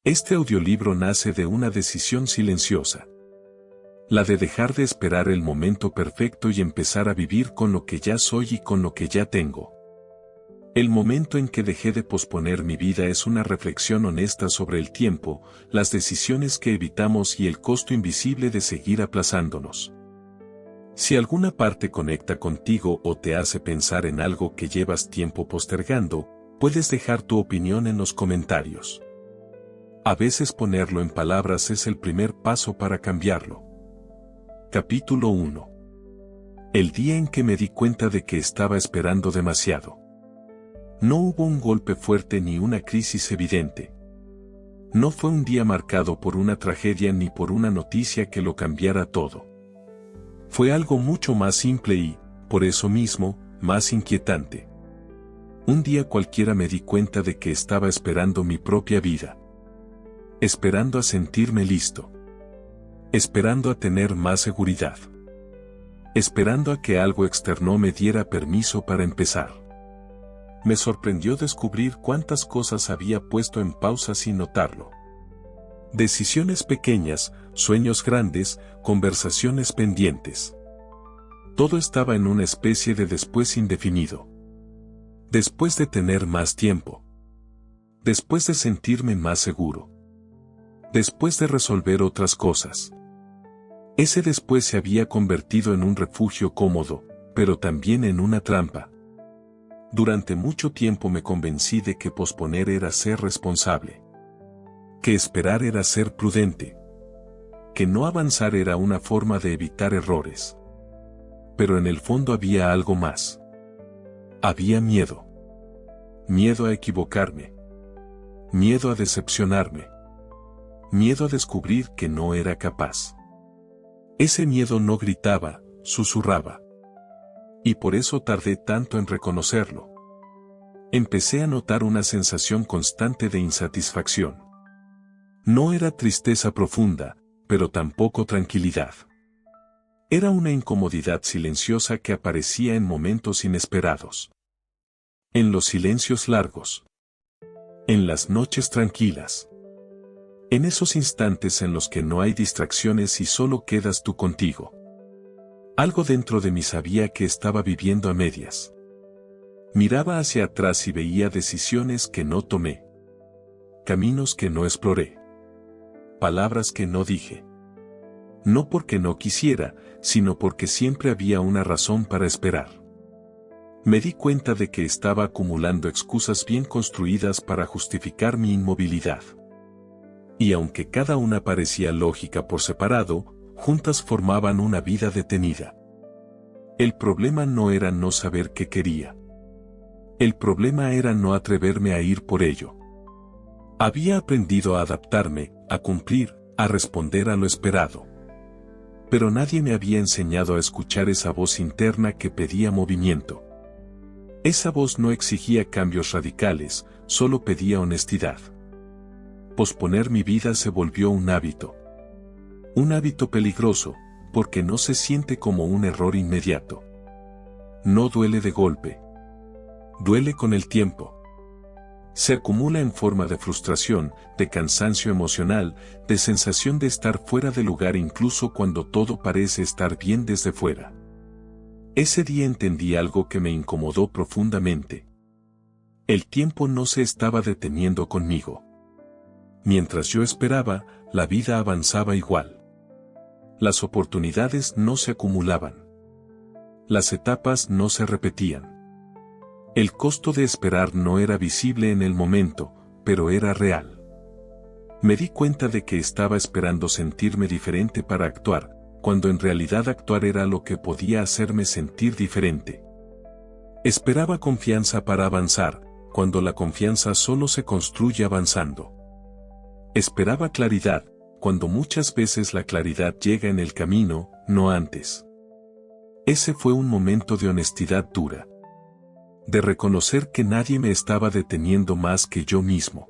Este audiolibro nace de una decisión silenciosa. La de dejar de esperar el momento perfecto y empezar a vivir con lo que ya soy y con lo que ya tengo. El momento en que dejé de posponer mi vida es una reflexión honesta sobre el tiempo, las decisiones que evitamos y el costo invisible de seguir aplazándonos. Si alguna parte conecta contigo o te hace pensar en algo que llevas tiempo postergando, puedes dejar tu opinión en los comentarios. A veces ponerlo en palabras es el primer paso para cambiarlo. Capítulo 1. El día en que me di cuenta de que estaba esperando demasiado. No hubo un golpe fuerte ni una crisis evidente. No fue un día marcado por una tragedia ni por una noticia que lo cambiara todo. Fue algo mucho más simple y, por eso mismo, más inquietante. Un día cualquiera me di cuenta de que estaba esperando mi propia vida. Esperando a sentirme listo. Esperando a tener más seguridad. Esperando a que algo externo me diera permiso para empezar. Me sorprendió descubrir cuántas cosas había puesto en pausa sin notarlo. Decisiones pequeñas, sueños grandes, conversaciones pendientes. Todo estaba en una especie de después indefinido. Después de tener más tiempo. Después de sentirme más seguro. Después de resolver otras cosas. Ese después se había convertido en un refugio cómodo, pero también en una trampa. Durante mucho tiempo me convencí de que posponer era ser responsable. Que esperar era ser prudente. Que no avanzar era una forma de evitar errores. Pero en el fondo había algo más. Había miedo. Miedo a equivocarme. Miedo a decepcionarme. Miedo a descubrir que no era capaz. Ese miedo no gritaba, susurraba. Y por eso tardé tanto en reconocerlo. Empecé a notar una sensación constante de insatisfacción. No era tristeza profunda, pero tampoco tranquilidad. Era una incomodidad silenciosa que aparecía en momentos inesperados. En los silencios largos. En las noches tranquilas. En esos instantes en los que no hay distracciones y solo quedas tú contigo. Algo dentro de mí sabía que estaba viviendo a medias. Miraba hacia atrás y veía decisiones que no tomé. Caminos que no exploré. Palabras que no dije. No porque no quisiera, sino porque siempre había una razón para esperar. Me di cuenta de que estaba acumulando excusas bien construidas para justificar mi inmovilidad. Y aunque cada una parecía lógica por separado, juntas formaban una vida detenida. El problema no era no saber qué quería. El problema era no atreverme a ir por ello. Había aprendido a adaptarme, a cumplir, a responder a lo esperado. Pero nadie me había enseñado a escuchar esa voz interna que pedía movimiento. Esa voz no exigía cambios radicales, solo pedía honestidad. Posponer mi vida se volvió un hábito. Un hábito peligroso, porque no se siente como un error inmediato. No duele de golpe. Duele con el tiempo. Se acumula en forma de frustración, de cansancio emocional, de sensación de estar fuera de lugar incluso cuando todo parece estar bien desde fuera. Ese día entendí algo que me incomodó profundamente. El tiempo no se estaba deteniendo conmigo. Mientras yo esperaba, la vida avanzaba igual. Las oportunidades no se acumulaban. Las etapas no se repetían. El costo de esperar no era visible en el momento, pero era real. Me di cuenta de que estaba esperando sentirme diferente para actuar, cuando en realidad actuar era lo que podía hacerme sentir diferente. Esperaba confianza para avanzar, cuando la confianza solo se construye avanzando. Esperaba claridad, cuando muchas veces la claridad llega en el camino, no antes. Ese fue un momento de honestidad dura. De reconocer que nadie me estaba deteniendo más que yo mismo.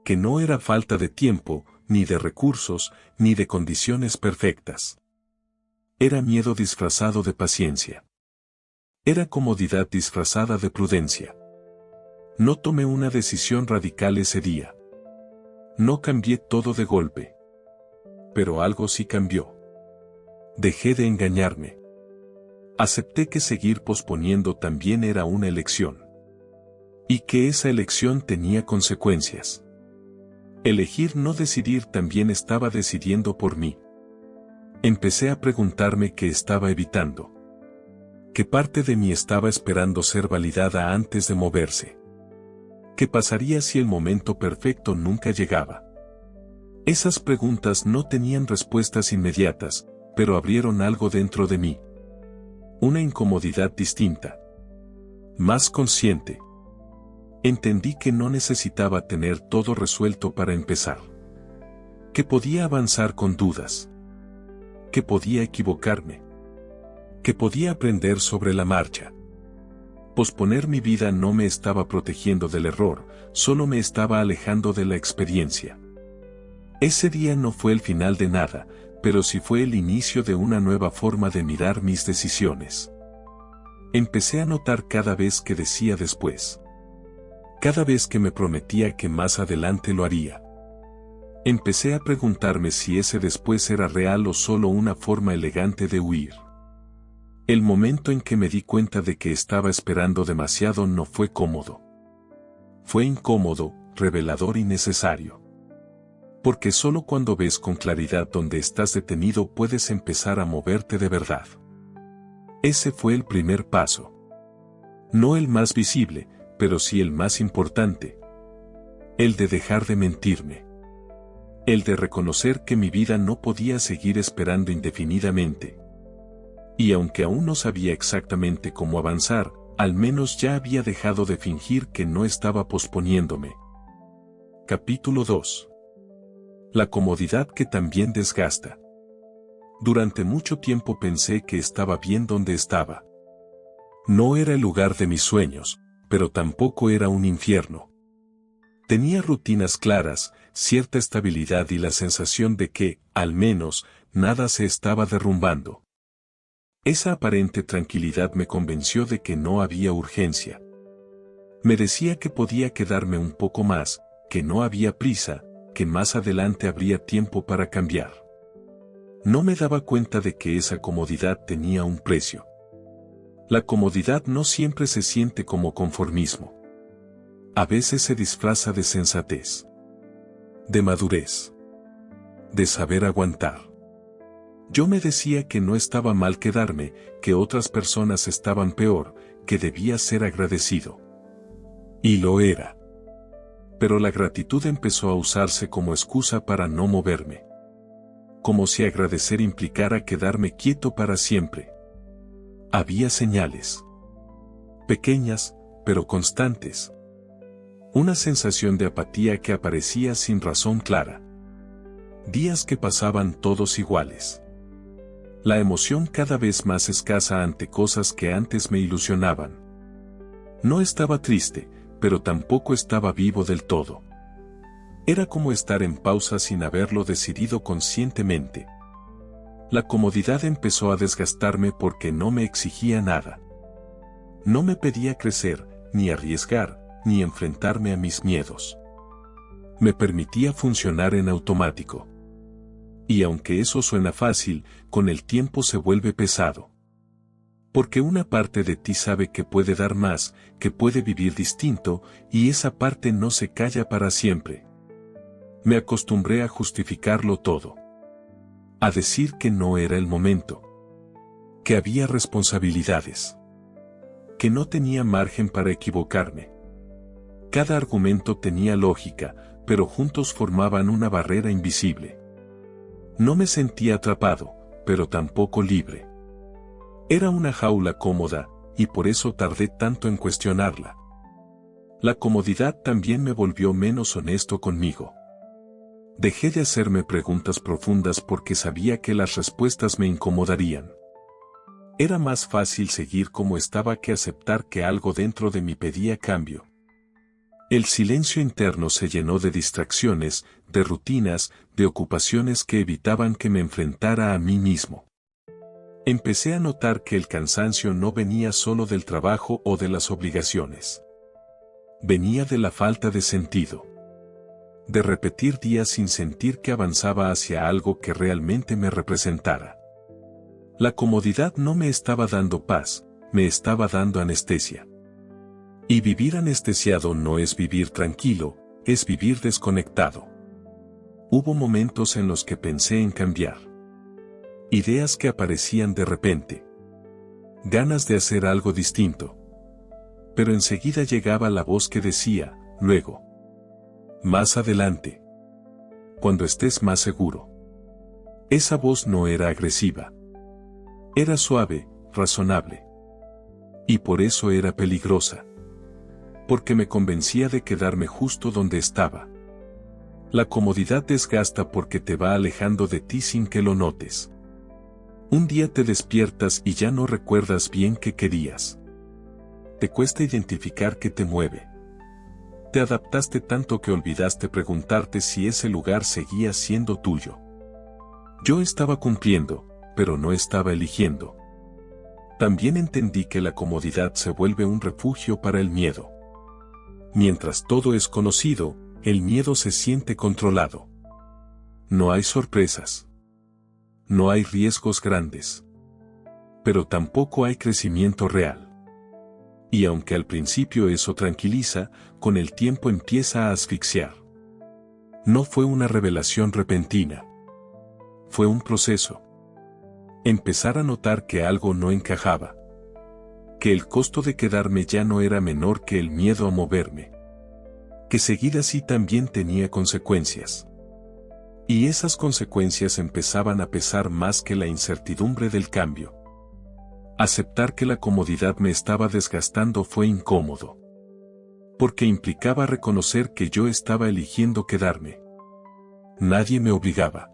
Que no era falta de tiempo, ni de recursos, ni de condiciones perfectas. Era miedo disfrazado de paciencia. Era comodidad disfrazada de prudencia. No tomé una decisión radical ese día. No cambié todo de golpe. Pero algo sí cambió. Dejé de engañarme. Acepté que seguir posponiendo también era una elección. Y que esa elección tenía consecuencias. Elegir no decidir también estaba decidiendo por mí. Empecé a preguntarme qué estaba evitando. ¿Qué parte de mí estaba esperando ser validada antes de moverse? ¿Qué pasaría si el momento perfecto nunca llegaba? Esas preguntas no tenían respuestas inmediatas, pero abrieron algo dentro de mí. Una incomodidad distinta. Más consciente. Entendí que no necesitaba tener todo resuelto para empezar. Que podía avanzar con dudas. Que podía equivocarme. Que podía aprender sobre la marcha. Posponer mi vida no me estaba protegiendo del error, solo me estaba alejando de la experiencia. Ese día no fue el final de nada, pero sí fue el inicio de una nueva forma de mirar mis decisiones. Empecé a notar cada vez que decía después. Cada vez que me prometía que más adelante lo haría. Empecé a preguntarme si ese después era real o solo una forma elegante de huir. El momento en que me di cuenta de que estaba esperando demasiado no fue cómodo. Fue incómodo, revelador y necesario. Porque solo cuando ves con claridad dónde estás detenido puedes empezar a moverte de verdad. Ese fue el primer paso. No el más visible, pero sí el más importante. El de dejar de mentirme. El de reconocer que mi vida no podía seguir esperando indefinidamente. Y aunque aún no sabía exactamente cómo avanzar, al menos ya había dejado de fingir que no estaba posponiéndome. Capítulo 2. La comodidad que también desgasta. Durante mucho tiempo pensé que estaba bien donde estaba. No era el lugar de mis sueños, pero tampoco era un infierno. Tenía rutinas claras, cierta estabilidad y la sensación de que, al menos, nada se estaba derrumbando. Esa aparente tranquilidad me convenció de que no había urgencia. Me decía que podía quedarme un poco más, que no había prisa, que más adelante habría tiempo para cambiar. No me daba cuenta de que esa comodidad tenía un precio. La comodidad no siempre se siente como conformismo. A veces se disfraza de sensatez, de madurez, de saber aguantar. Yo me decía que no estaba mal quedarme, que otras personas estaban peor, que debía ser agradecido. Y lo era. Pero la gratitud empezó a usarse como excusa para no moverme. Como si agradecer implicara quedarme quieto para siempre. Había señales. Pequeñas, pero constantes. Una sensación de apatía que aparecía sin razón clara. Días que pasaban todos iguales. La emoción cada vez más escasa ante cosas que antes me ilusionaban. No estaba triste, pero tampoco estaba vivo del todo. Era como estar en pausa sin haberlo decidido conscientemente. La comodidad empezó a desgastarme porque no me exigía nada. No me pedía crecer, ni arriesgar, ni enfrentarme a mis miedos. Me permitía funcionar en automático. Y aunque eso suena fácil, con el tiempo se vuelve pesado. Porque una parte de ti sabe que puede dar más, que puede vivir distinto, y esa parte no se calla para siempre. Me acostumbré a justificarlo todo. A decir que no era el momento. Que había responsabilidades. Que no tenía margen para equivocarme. Cada argumento tenía lógica, pero juntos formaban una barrera invisible. No me sentía atrapado, pero tampoco libre. Era una jaula cómoda, y por eso tardé tanto en cuestionarla. La comodidad también me volvió menos honesto conmigo. Dejé de hacerme preguntas profundas porque sabía que las respuestas me incomodarían. Era más fácil seguir como estaba que aceptar que algo dentro de mí pedía cambio. El silencio interno se llenó de distracciones, de rutinas, de ocupaciones que evitaban que me enfrentara a mí mismo. Empecé a notar que el cansancio no venía solo del trabajo o de las obligaciones. Venía de la falta de sentido. de repetir días sin sentir que avanzaba hacia algo que realmente me representara. La comodidad no me estaba dando paz, me estaba dando anestesia. Y vivir anestesiado no es vivir tranquilo, es vivir desconectado. Hubo momentos en los que pensé en cambiar. Ideas que aparecían de repente. Ganas de hacer algo distinto. Pero enseguida llegaba la voz que decía, luego. Más adelante. Cuando estés más seguro. Esa voz no era agresiva. Era suave, razonable. Y por eso era peligrosa. Porque me convencía de quedarme justo donde estaba. La comodidad desgasta porque te va alejando de ti sin que lo notes. Un día te despiertas y ya no recuerdas bien qué querías. Te cuesta identificar qué te mueve. Te adaptaste tanto que olvidaste preguntarte si ese lugar seguía siendo tuyo. Yo estaba cumpliendo, pero no estaba eligiendo. También entendí que la comodidad se vuelve un refugio para el miedo. Mientras todo es conocido, el miedo se siente controlado. No hay sorpresas. No hay riesgos grandes. Pero tampoco hay crecimiento real. Y aunque al principio eso tranquiliza, con el tiempo empieza a asfixiar. No fue una revelación repentina. Fue un proceso. Empezar a notar que algo no encajaba. Que el costo de quedarme ya no era menor que el miedo a moverme. Que seguir así también tenía consecuencias. Y esas consecuencias empezaban a pesar más que la incertidumbre del cambio. Aceptar que la comodidad me estaba desgastando fue incómodo. Porque implicaba reconocer que yo estaba eligiendo quedarme. Nadie me obligaba.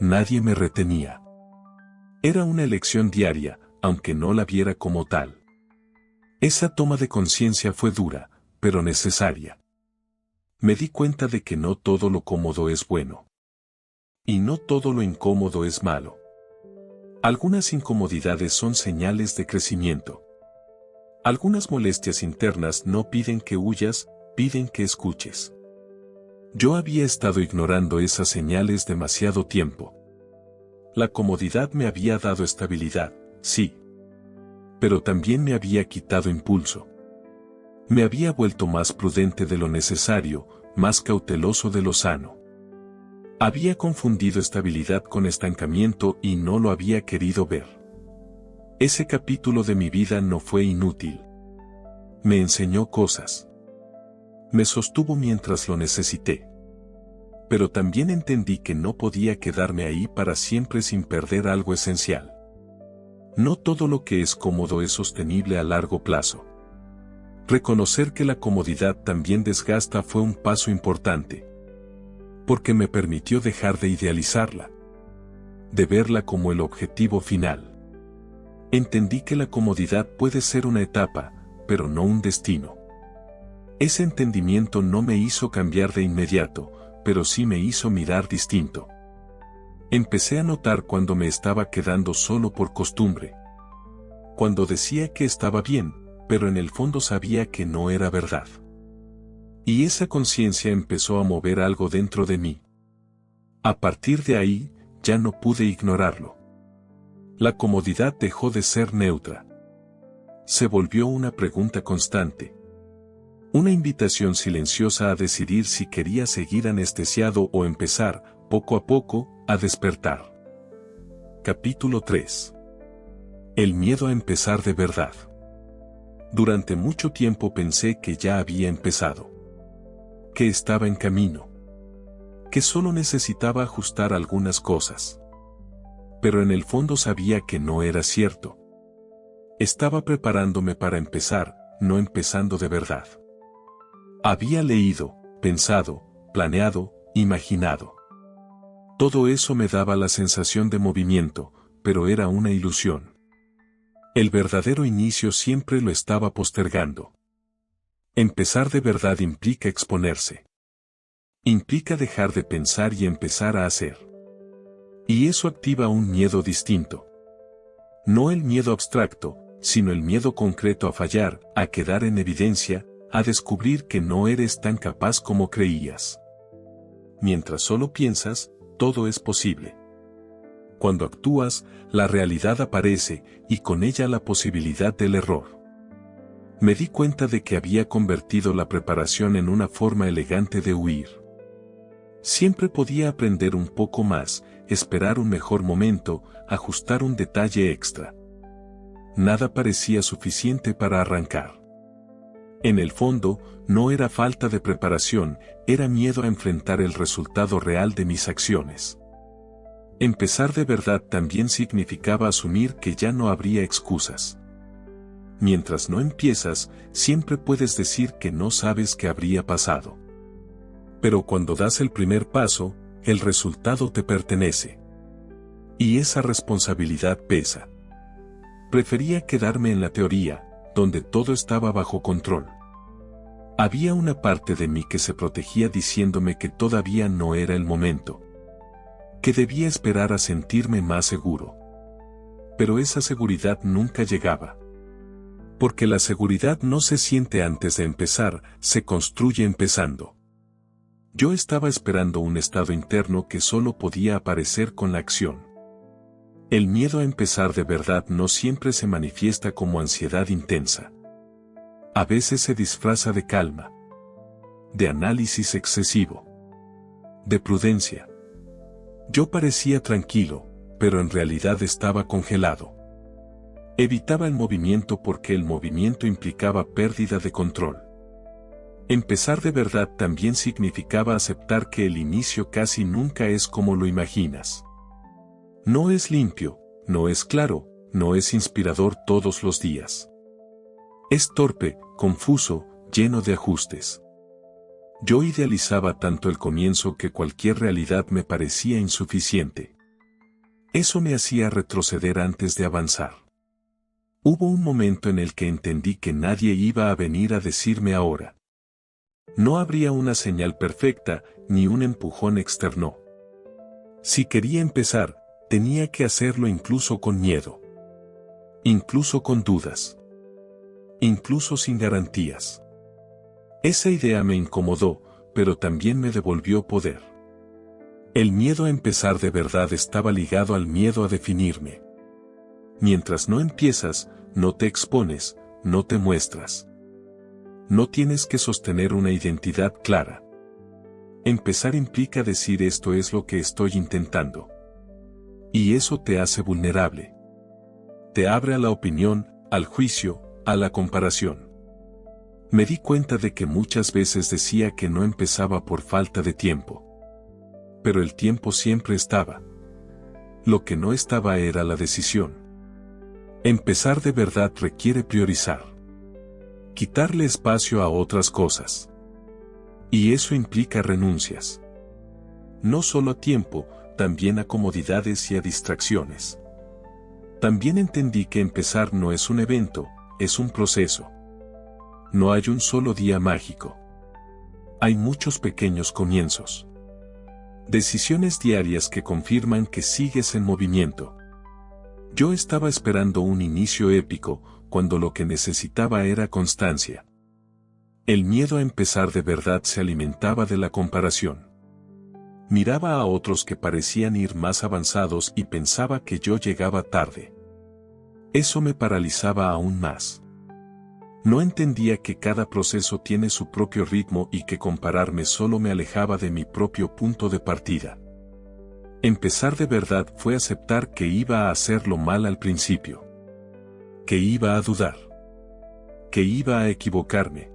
Nadie me retenía. Era una elección diaria, aunque no la viera como tal. Esa toma de conciencia fue dura, pero necesaria. Me di cuenta de que no todo lo cómodo es bueno. Y no todo lo incómodo es malo. Algunas incomodidades son señales de crecimiento. Algunas molestias internas no piden que huyas, piden que escuches. Yo había estado ignorando esas señales demasiado tiempo. La comodidad me había dado estabilidad, sí. Pero también me había quitado impulso. Me había vuelto más prudente de lo necesario, más cauteloso de lo sano. Había confundido estabilidad con estancamiento y no lo había querido ver. Ese capítulo de mi vida no fue inútil. Me enseñó cosas. Me sostuvo mientras lo necesité. Pero también entendí que no podía quedarme ahí para siempre sin perder algo esencial. No todo lo que es cómodo es sostenible a largo plazo. Reconocer que la comodidad también desgasta fue un paso importante. Porque me permitió dejar de idealizarla. De verla como el objetivo final. Entendí que la comodidad puede ser una etapa, pero no un destino. Ese entendimiento no me hizo cambiar de inmediato, pero sí me hizo mirar distinto. Empecé a notar cuando me estaba quedando solo por costumbre. Cuando decía que estaba bien, pero en el fondo sabía que no era verdad. Y esa conciencia empezó a mover algo dentro de mí. A partir de ahí, ya no pude ignorarlo. La comodidad dejó de ser neutra. Se volvió una pregunta constante. Una invitación silenciosa a decidir si quería seguir anestesiado o empezar, poco a poco, a despertar. Capítulo 3. El miedo a empezar de verdad. Durante mucho tiempo pensé que ya había empezado. Que estaba en camino. Que solo necesitaba ajustar algunas cosas. Pero en el fondo sabía que no era cierto. Estaba preparándome para empezar, no empezando de verdad. Había leído, pensado, planeado, imaginado. Todo eso me daba la sensación de movimiento, pero era una ilusión. El verdadero inicio siempre lo estaba postergando. Empezar de verdad implica exponerse. Implica dejar de pensar y empezar a hacer. Y eso activa un miedo distinto. No el miedo abstracto, sino el miedo concreto a fallar, a quedar en evidencia, a descubrir que no eres tan capaz como creías. Mientras solo piensas, todo es posible. Cuando actúas, la realidad aparece, y con ella la posibilidad del error. Me di cuenta de que había convertido la preparación en una forma elegante de huir. Siempre podía aprender un poco más, esperar un mejor momento, ajustar un detalle extra. Nada parecía suficiente para arrancar. En el fondo, no era falta de preparación, era miedo a enfrentar el resultado real de mis acciones. Empezar de verdad también significaba asumir que ya no habría excusas. Mientras no empiezas, siempre puedes decir que no sabes qué habría pasado. Pero cuando das el primer paso, el resultado te pertenece. Y esa responsabilidad pesa. Prefería quedarme en la teoría, donde todo estaba bajo control. Había una parte de mí que se protegía diciéndome que todavía no era el momento. Que debía esperar a sentirme más seguro. Pero esa seguridad nunca llegaba. Porque la seguridad no se siente antes de empezar, se construye empezando. Yo estaba esperando un estado interno que solo podía aparecer con la acción. El miedo a empezar de verdad no siempre se manifiesta como ansiedad intensa. A veces se disfraza de calma, de análisis excesivo, de prudencia. Yo parecía tranquilo, pero en realidad estaba congelado. Evitaba el movimiento porque el movimiento implicaba pérdida de control. Empezar de verdad también significaba aceptar que el inicio casi nunca es como lo imaginas. No es limpio, no es claro, no es inspirador todos los días. Es torpe, confuso, lleno de ajustes. Yo idealizaba tanto el comienzo que cualquier realidad me parecía insuficiente. Eso me hacía retroceder antes de avanzar. Hubo un momento en el que entendí que nadie iba a venir a decirme ahora. No habría una señal perfecta, ni un empujón externo. Si quería empezar, tenía que hacerlo incluso con miedo. Incluso con dudas. Incluso sin garantías. Esa idea me incomodó, pero también me devolvió poder. El miedo a empezar de verdad estaba ligado al miedo a definirme. Mientras no empiezas, no te expones, no te muestras. No tienes que sostener una identidad clara. Empezar implica decir esto es lo que estoy intentando. Y eso te hace vulnerable. Te abre a la opinión, al juicio, a la comparación. Me di cuenta de que muchas veces decía que no empezaba por falta de tiempo. Pero el tiempo siempre estaba. Lo que no estaba era la decisión. Empezar de verdad requiere priorizar. Quitarle espacio a otras cosas. Y eso implica renuncias. No solo a tiempo, también a comodidades y a distracciones. También entendí que empezar no es un evento, es un proceso. No hay un solo día mágico. Hay muchos pequeños comienzos. Decisiones diarias que confirman que sigues en movimiento. Yo estaba esperando un inicio épico, cuando lo que necesitaba era constancia. El miedo a empezar de verdad se alimentaba de la comparación. Miraba a otros que parecían ir más avanzados y pensaba que yo llegaba tarde. Eso me paralizaba aún más. No entendía que cada proceso tiene su propio ritmo y que compararme solo me alejaba de mi propio punto de partida. Empezar de verdad fue aceptar que iba a hacerlo mal al principio. Que iba a dudar. Que iba a equivocarme.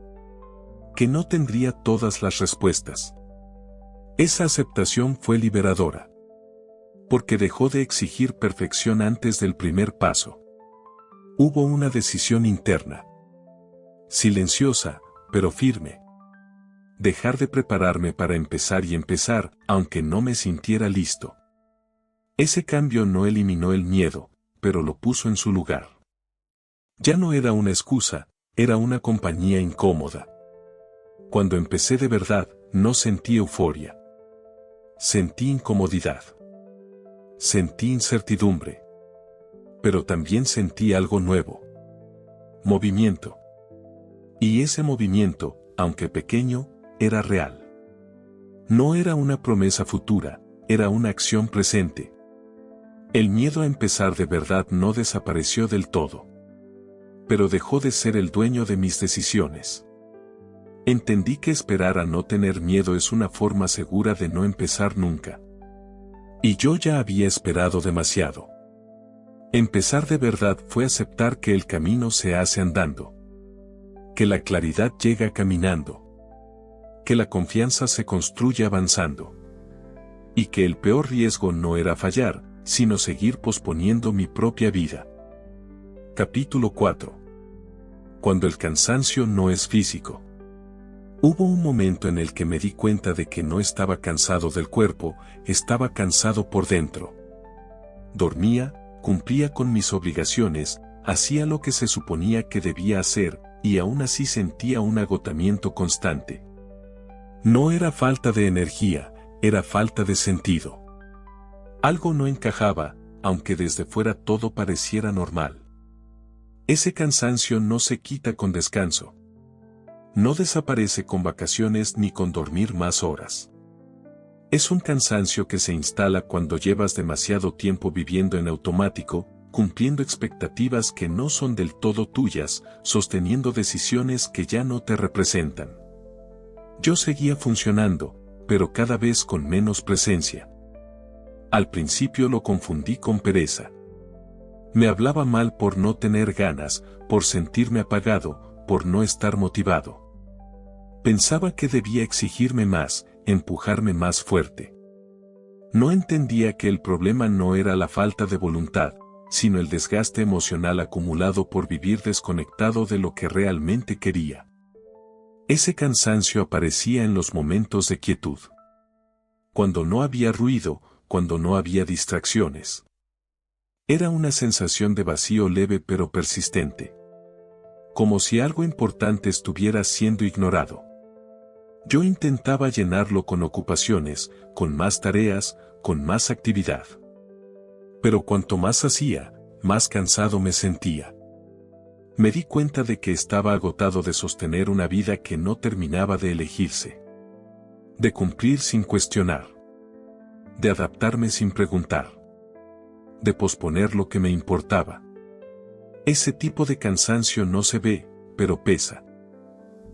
Que no tendría todas las respuestas. Esa aceptación fue liberadora. Porque dejó de exigir perfección antes del primer paso. Hubo una decisión interna. Silenciosa, pero firme. Dejar de prepararme para empezar y empezar, aunque no me sintiera listo. Ese cambio no eliminó el miedo, pero lo puso en su lugar. Ya no era una excusa, era una compañía incómoda. Cuando empecé de verdad, no sentí euforia. Sentí incomodidad. Sentí incertidumbre. Pero también sentí algo nuevo. Movimiento. Y ese movimiento, aunque pequeño, era real. No era una promesa futura, era una acción presente. El miedo a empezar de verdad no desapareció del todo. Pero dejó de ser el dueño de mis decisiones. Entendí que esperar a no tener miedo es una forma segura de no empezar nunca. Y yo ya había esperado demasiado. Empezar de verdad fue aceptar que el camino se hace andando. Que la claridad llega caminando. Que la confianza se construye avanzando. Y que el peor riesgo no era fallar, sino seguir posponiendo mi propia vida. Capítulo 4. Cuando el cansancio no es físico. Hubo un momento en el que me di cuenta de que no estaba cansado del cuerpo, estaba cansado por dentro. Dormía, cumplía con mis obligaciones, hacía lo que se suponía que debía hacer, y aún así sentía un agotamiento constante. No era falta de energía, era falta de sentido. Algo no encajaba, aunque desde fuera todo pareciera normal. Ese cansancio no se quita con descanso. No desaparece con vacaciones ni con dormir más horas. Es un cansancio que se instala cuando llevas demasiado tiempo viviendo en automático, cumpliendo expectativas que no son del todo tuyas, sosteniendo decisiones que ya no te representan. Yo seguía funcionando, pero cada vez con menos presencia. Al principio lo confundí con pereza. Me hablaba mal por no tener ganas, por sentirme apagado, por no estar motivado. Pensaba que debía exigirme más, empujarme más fuerte. No entendía que el problema no era la falta de voluntad, sino el desgaste emocional acumulado por vivir desconectado de lo que realmente quería. Ese cansancio aparecía en los momentos de quietud. Cuando no había ruido, cuando no había distracciones. Era una sensación de vacío leve pero persistente. Como si algo importante estuviera siendo ignorado. Yo intentaba llenarlo con ocupaciones, con más tareas, con más actividad. Pero cuanto más hacía, más cansado me sentía. Me di cuenta de que estaba agotado de sostener una vida que no terminaba de elegirse. De cumplir sin cuestionar. De adaptarme sin preguntar. De posponer lo que me importaba. Ese tipo de cansancio no se ve, pero pesa.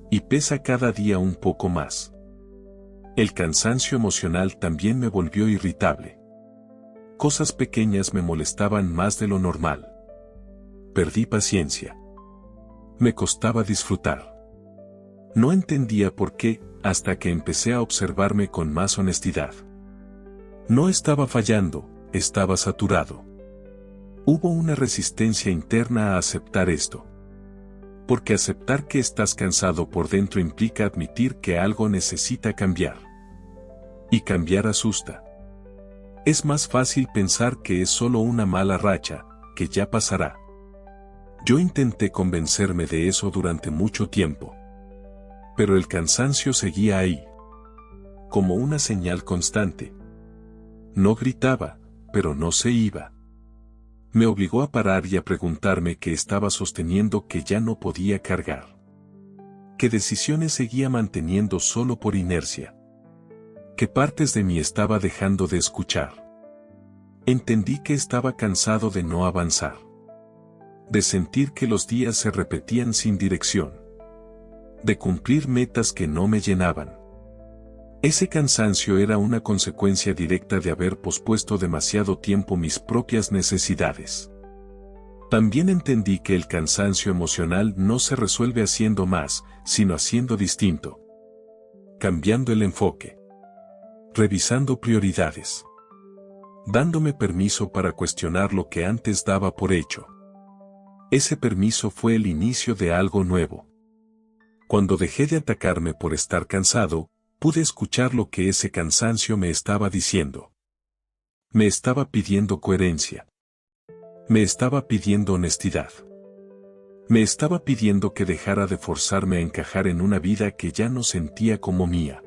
Y pesa cada día un poco más. El cansancio emocional también me volvió irritable. Cosas pequeñas me molestaban más de lo normal. Perdí paciencia. Me costaba disfrutar. No entendía por qué, hasta que empecé a observarme con más honestidad. No estaba fallando, estaba saturado. Hubo una resistencia interna a aceptar esto. Porque aceptar que estás cansado por dentro implica admitir que algo necesita cambiar. Y cambiar asusta. Es más fácil pensar que es solo una mala racha, que ya pasará. Yo intenté convencerme de eso durante mucho tiempo. Pero el cansancio seguía ahí. Como una señal constante. No gritaba, pero no se iba. Me obligó a parar y a preguntarme qué estaba sosteniendo que ya no podía cargar. ¿Qué decisiones seguía manteniendo solo por inercia? ¿Qué partes de mí estaba dejando de escuchar? Entendí que estaba cansado de no avanzar. De sentir que los días se repetían sin dirección. De cumplir metas que no me llenaban. Ese cansancio era una consecuencia directa de haber pospuesto demasiado tiempo mis propias necesidades. También entendí que el cansancio emocional no se resuelve haciendo más, sino haciendo distinto. Cambiando el enfoque. Revisando prioridades. Dándome permiso para cuestionar lo que antes daba por hecho. Ese permiso fue el inicio de algo nuevo. Cuando dejé de atacarme por estar cansado, pude escuchar lo que ese cansancio me estaba diciendo. Me estaba pidiendo coherencia. Me estaba pidiendo honestidad. Me estaba pidiendo que dejara de forzarme a encajar en una vida que ya no sentía como mía.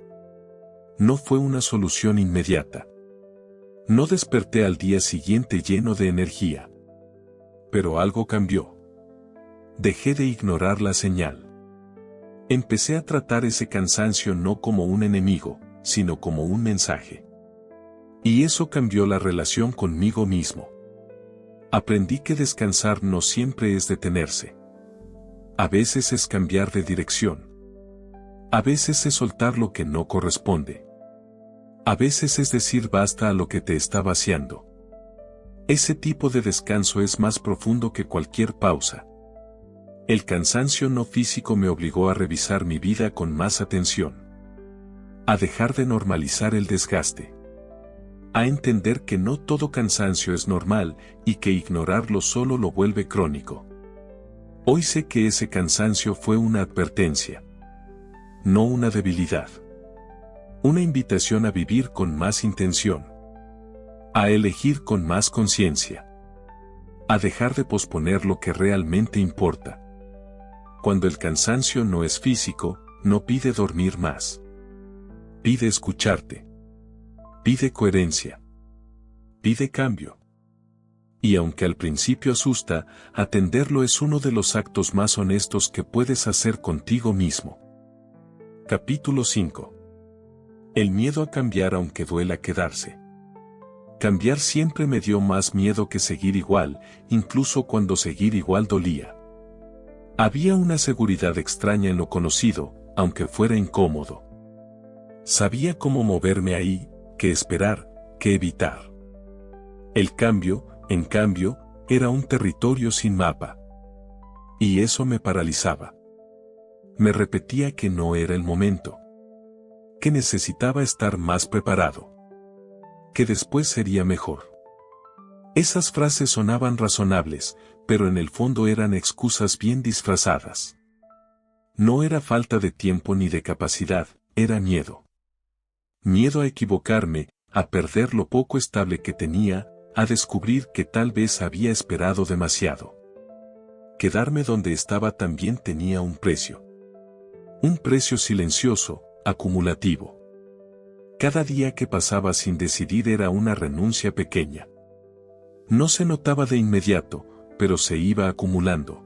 No fue una solución inmediata. No desperté al día siguiente lleno de energía. Pero algo cambió. Dejé de ignorar la señal. Empecé a tratar ese cansancio no como un enemigo, sino como un mensaje. Y eso cambió la relación conmigo mismo. Aprendí que descansar no siempre es detenerse. A veces es cambiar de dirección. A veces es soltar lo que no corresponde. A veces es decir basta a lo que te está vaciando. Ese tipo de descanso es más profundo que cualquier pausa. El cansancio no físico me obligó a revisar mi vida con más atención. A dejar de normalizar el desgaste. A entender que no todo cansancio es normal y que ignorarlo solo lo vuelve crónico. Hoy sé que ese cansancio fue una advertencia. No una debilidad. Una invitación a vivir con más intención. A elegir con más conciencia. A dejar de posponer lo que realmente importa. Cuando el cansancio no es físico, no pide dormir más. Pide escucharte. Pide coherencia. Pide cambio. Y aunque al principio asusta, atenderlo es uno de los actos más honestos que puedes hacer contigo mismo. Capítulo 5. El miedo a cambiar aunque duela quedarse. Cambiar siempre me dio más miedo que seguir igual, incluso cuando seguir igual dolía. Había una seguridad extraña en lo conocido, aunque fuera incómodo. Sabía cómo moverme ahí, qué esperar, qué evitar. El cambio, en cambio, era un territorio sin mapa. Y eso me paralizaba. Me repetía que no era el momento. Que necesitaba estar más preparado. Que después sería mejor. Esas frases sonaban razonables, pero en el fondo eran excusas bien disfrazadas. No era falta de tiempo ni de capacidad, era miedo. Miedo a equivocarme, a perder lo poco estable que tenía, a descubrir que tal vez había esperado demasiado. Quedarme donde estaba también tenía un precio. Un precio silencioso, acumulativo. Cada día que pasaba sin decidir era una renuncia pequeña. No se notaba de inmediato, pero se iba acumulando.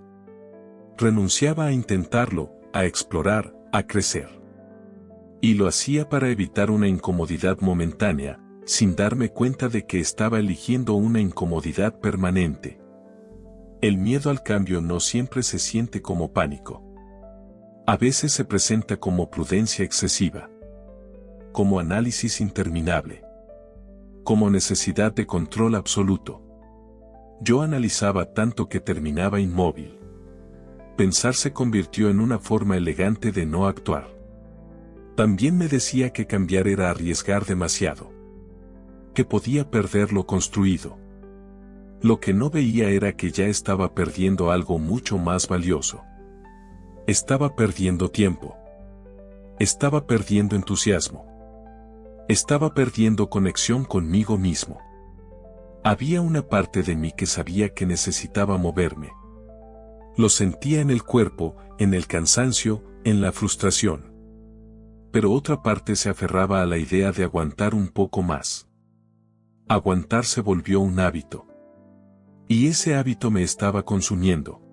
Renunciaba a intentarlo, a explorar, a crecer. Y lo hacía para evitar una incomodidad momentánea, sin darme cuenta de que estaba eligiendo una incomodidad permanente. El miedo al cambio no siempre se siente como pánico. A veces se presenta como prudencia excesiva. Como análisis interminable. Como necesidad de control absoluto. Yo analizaba tanto que terminaba inmóvil. Pensar se convirtió en una forma elegante de no actuar. También me decía que cambiar era arriesgar demasiado. Que podía perder lo construido. Lo que no veía era que ya estaba perdiendo algo mucho más valioso. Estaba perdiendo tiempo. Estaba perdiendo entusiasmo. Estaba perdiendo conexión conmigo mismo. Había una parte de mí que sabía que necesitaba moverme. Lo sentía en el cuerpo, en el cansancio, en la frustración. Pero otra parte se aferraba a la idea de aguantar un poco más. Aguantar se volvió un hábito. Y ese hábito me estaba consumiendo.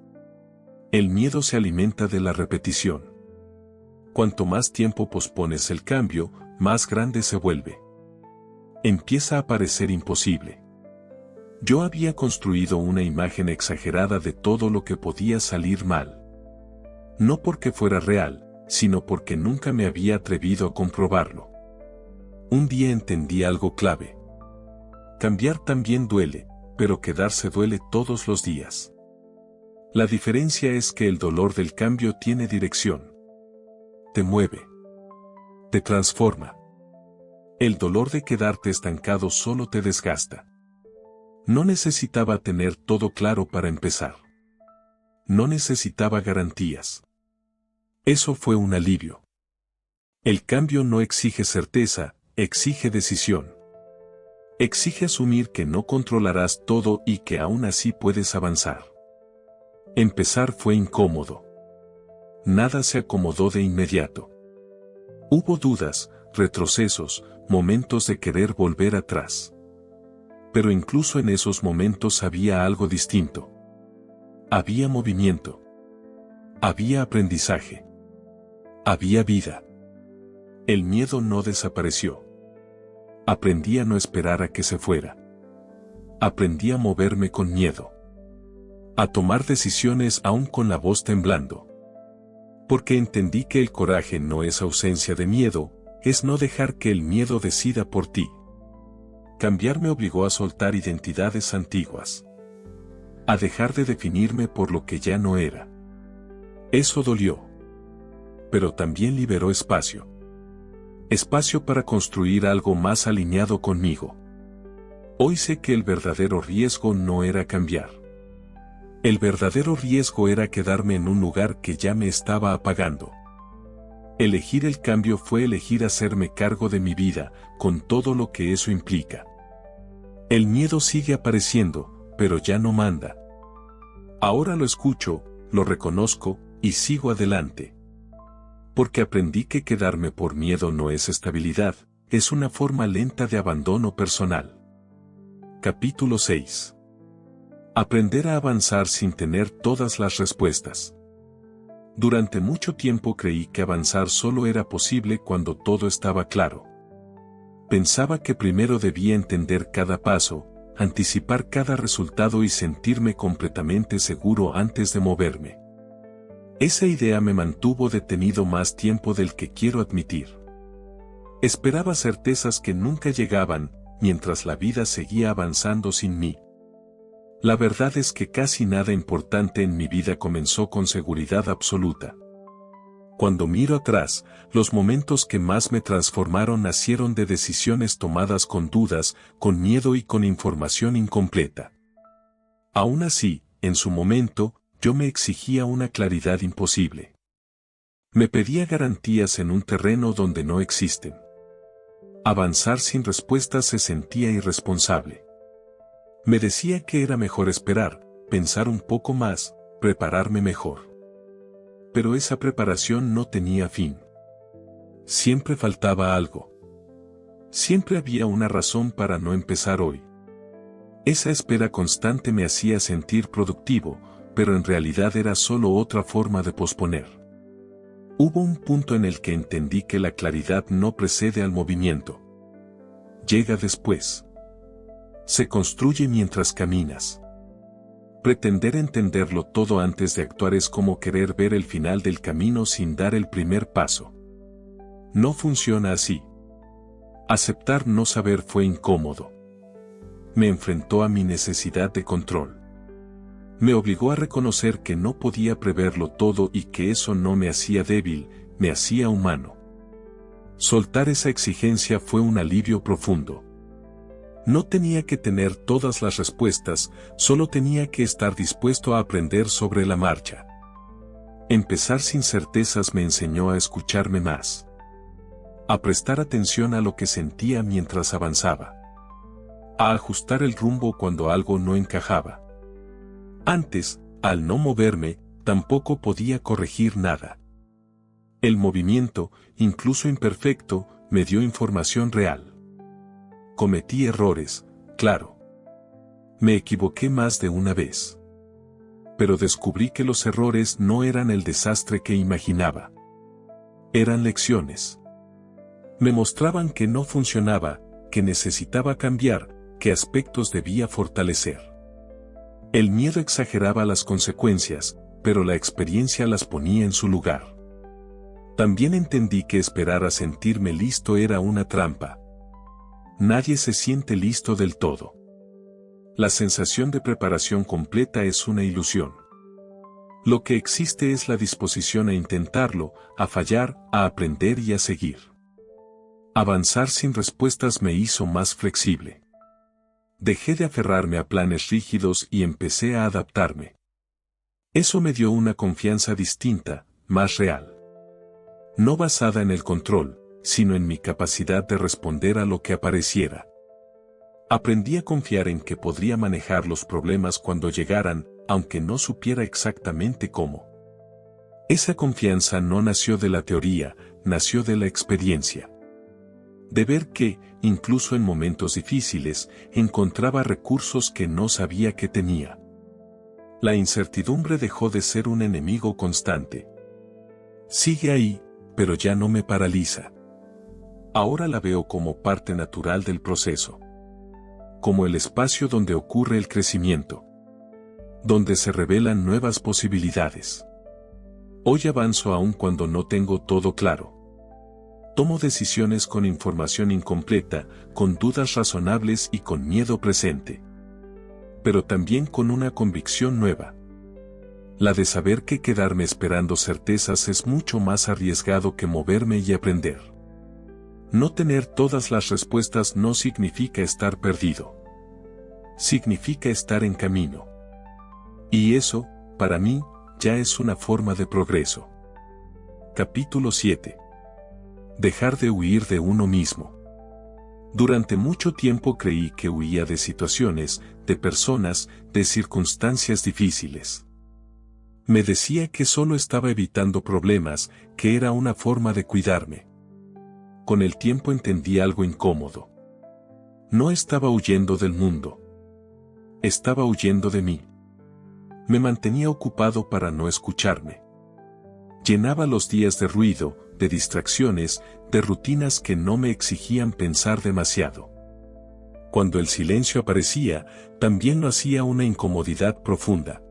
El miedo se alimenta de la repetición. Cuanto más tiempo pospones el cambio, más grande se vuelve. Empieza a parecer imposible. Yo había construido una imagen exagerada de todo lo que podía salir mal. No porque fuera real, sino porque nunca me había atrevido a comprobarlo. Un día entendí algo clave. Cambiar también duele, pero quedarse duele todos los días. La diferencia es que el dolor del cambio tiene dirección. Te mueve. Te transforma. El dolor de quedarte estancado solo te desgasta. No necesitaba tener todo claro para empezar. No necesitaba garantías. Eso fue un alivio. El cambio no exige certeza, exige decisión. Exige asumir que no controlarás todo y que aún así puedes avanzar. Empezar fue incómodo. Nada se acomodó de inmediato. Hubo dudas, retrocesos, momentos de querer volver atrás. Pero incluso en esos momentos había algo distinto. Había movimiento. Había aprendizaje. Había vida. El miedo no desapareció. Aprendí a no esperar a que se fuera. Aprendí a moverme con miedo. A tomar decisiones aún con la voz temblando. Porque entendí que el coraje no es ausencia de miedo, es no dejar que el miedo decida por ti. Cambiar me obligó a soltar identidades antiguas. A dejar de definirme por lo que ya no era. Eso dolió. Pero también liberó espacio. Espacio para construir algo más alineado conmigo. Hoy sé que el verdadero riesgo no era cambiar. El verdadero riesgo era quedarme en un lugar que ya me estaba apagando. Elegir el cambio fue elegir hacerme cargo de mi vida, con todo lo que eso implica. El miedo sigue apareciendo, pero ya no manda. Ahora lo escucho, lo reconozco, y sigo adelante. Porque aprendí que quedarme por miedo no es estabilidad, es una forma lenta de abandono personal. Capítulo 6. Aprender a avanzar sin tener todas las respuestas. Durante mucho tiempo creí que avanzar solo era posible cuando todo estaba claro. Pensaba que primero debía entender cada paso, anticipar cada resultado y sentirme completamente seguro antes de moverme. Esa idea me mantuvo detenido más tiempo del que quiero admitir. Esperaba certezas que nunca llegaban, mientras la vida seguía avanzando sin mí. La verdad es que casi nada importante en mi vida comenzó con seguridad absoluta. Cuando miro atrás, los momentos que más me transformaron nacieron de decisiones tomadas con dudas, con miedo y con información incompleta. Aún así, en su momento, yo me exigía una claridad imposible. Me pedía garantías en un terreno donde no existen. Avanzar sin respuestas se sentía irresponsable. Me decía que era mejor esperar, pensar un poco más, prepararme mejor. Pero esa preparación no tenía fin. Siempre faltaba algo. Siempre había una razón para no empezar hoy. Esa espera constante me hacía sentir productivo, pero en realidad era solo otra forma de posponer. Hubo un punto en el que entendí que la claridad no precede al movimiento. Llega después. Se construye mientras caminas. Pretender entenderlo todo antes de actuar es como querer ver el final del camino sin dar el primer paso. No funciona así. Aceptar no saber fue incómodo. Me enfrentó a mi necesidad de control. Me obligó a reconocer que no podía preverlo todo y que eso no me hacía débil, me hacía humano. Soltar esa exigencia fue un alivio profundo. No tenía que tener todas las respuestas, solo tenía que estar dispuesto a aprender sobre la marcha. Empezar sin certezas me enseñó a escucharme más. A prestar atención a lo que sentía mientras avanzaba. A ajustar el rumbo cuando algo no encajaba. Antes, al no moverme, tampoco podía corregir nada. El movimiento, incluso imperfecto, me dio información real. Cometí errores, claro. Me equivoqué más de una vez. Pero descubrí que los errores no eran el desastre que imaginaba. Eran lecciones. Me mostraban que no funcionaba, que necesitaba cambiar, qué aspectos debía fortalecer. El miedo exageraba las consecuencias, pero la experiencia las ponía en su lugar. También entendí que esperar a sentirme listo era una trampa. Nadie se siente listo del todo. La sensación de preparación completa es una ilusión. Lo que existe es la disposición a intentarlo, a fallar, a aprender y a seguir. Avanzar sin respuestas me hizo más flexible. Dejé de aferrarme a planes rígidos y empecé a adaptarme. Eso me dio una confianza distinta, más real. No basada en el control, sino en mi capacidad de responder a lo que apareciera. Aprendí a confiar en que podría manejar los problemas cuando llegaran, aunque no supiera exactamente cómo. Esa confianza no nació de la teoría, nació de la experiencia. De ver que, incluso en momentos difíciles, encontraba recursos que no sabía que tenía. La incertidumbre dejó de ser un enemigo constante. Sigue ahí, pero ya no me paraliza. Ahora la veo como parte natural del proceso. Como el espacio donde ocurre el crecimiento. Donde se revelan nuevas posibilidades. Hoy avanzo aun cuando no tengo todo claro. Tomo decisiones con información incompleta, con dudas razonables y con miedo presente. Pero también con una convicción nueva. La de saber que quedarme esperando certezas es mucho más arriesgado que moverme y aprender. No tener todas las respuestas no significa estar perdido. Significa estar en camino. Y eso, para mí, ya es una forma de progreso. Capítulo 7. Dejar de huir de uno mismo. Durante mucho tiempo creí que huía de situaciones, de personas, de circunstancias difíciles. Me decía que solo estaba evitando problemas, que era una forma de cuidarme. Con el tiempo entendí algo incómodo. No estaba huyendo del mundo. Estaba huyendo de mí. Me mantenía ocupado para no escucharme. Llenaba los días de ruido, de distracciones, de rutinas que no me exigían pensar demasiado. Cuando el silencio aparecía, también lo hacía una incomodidad profunda.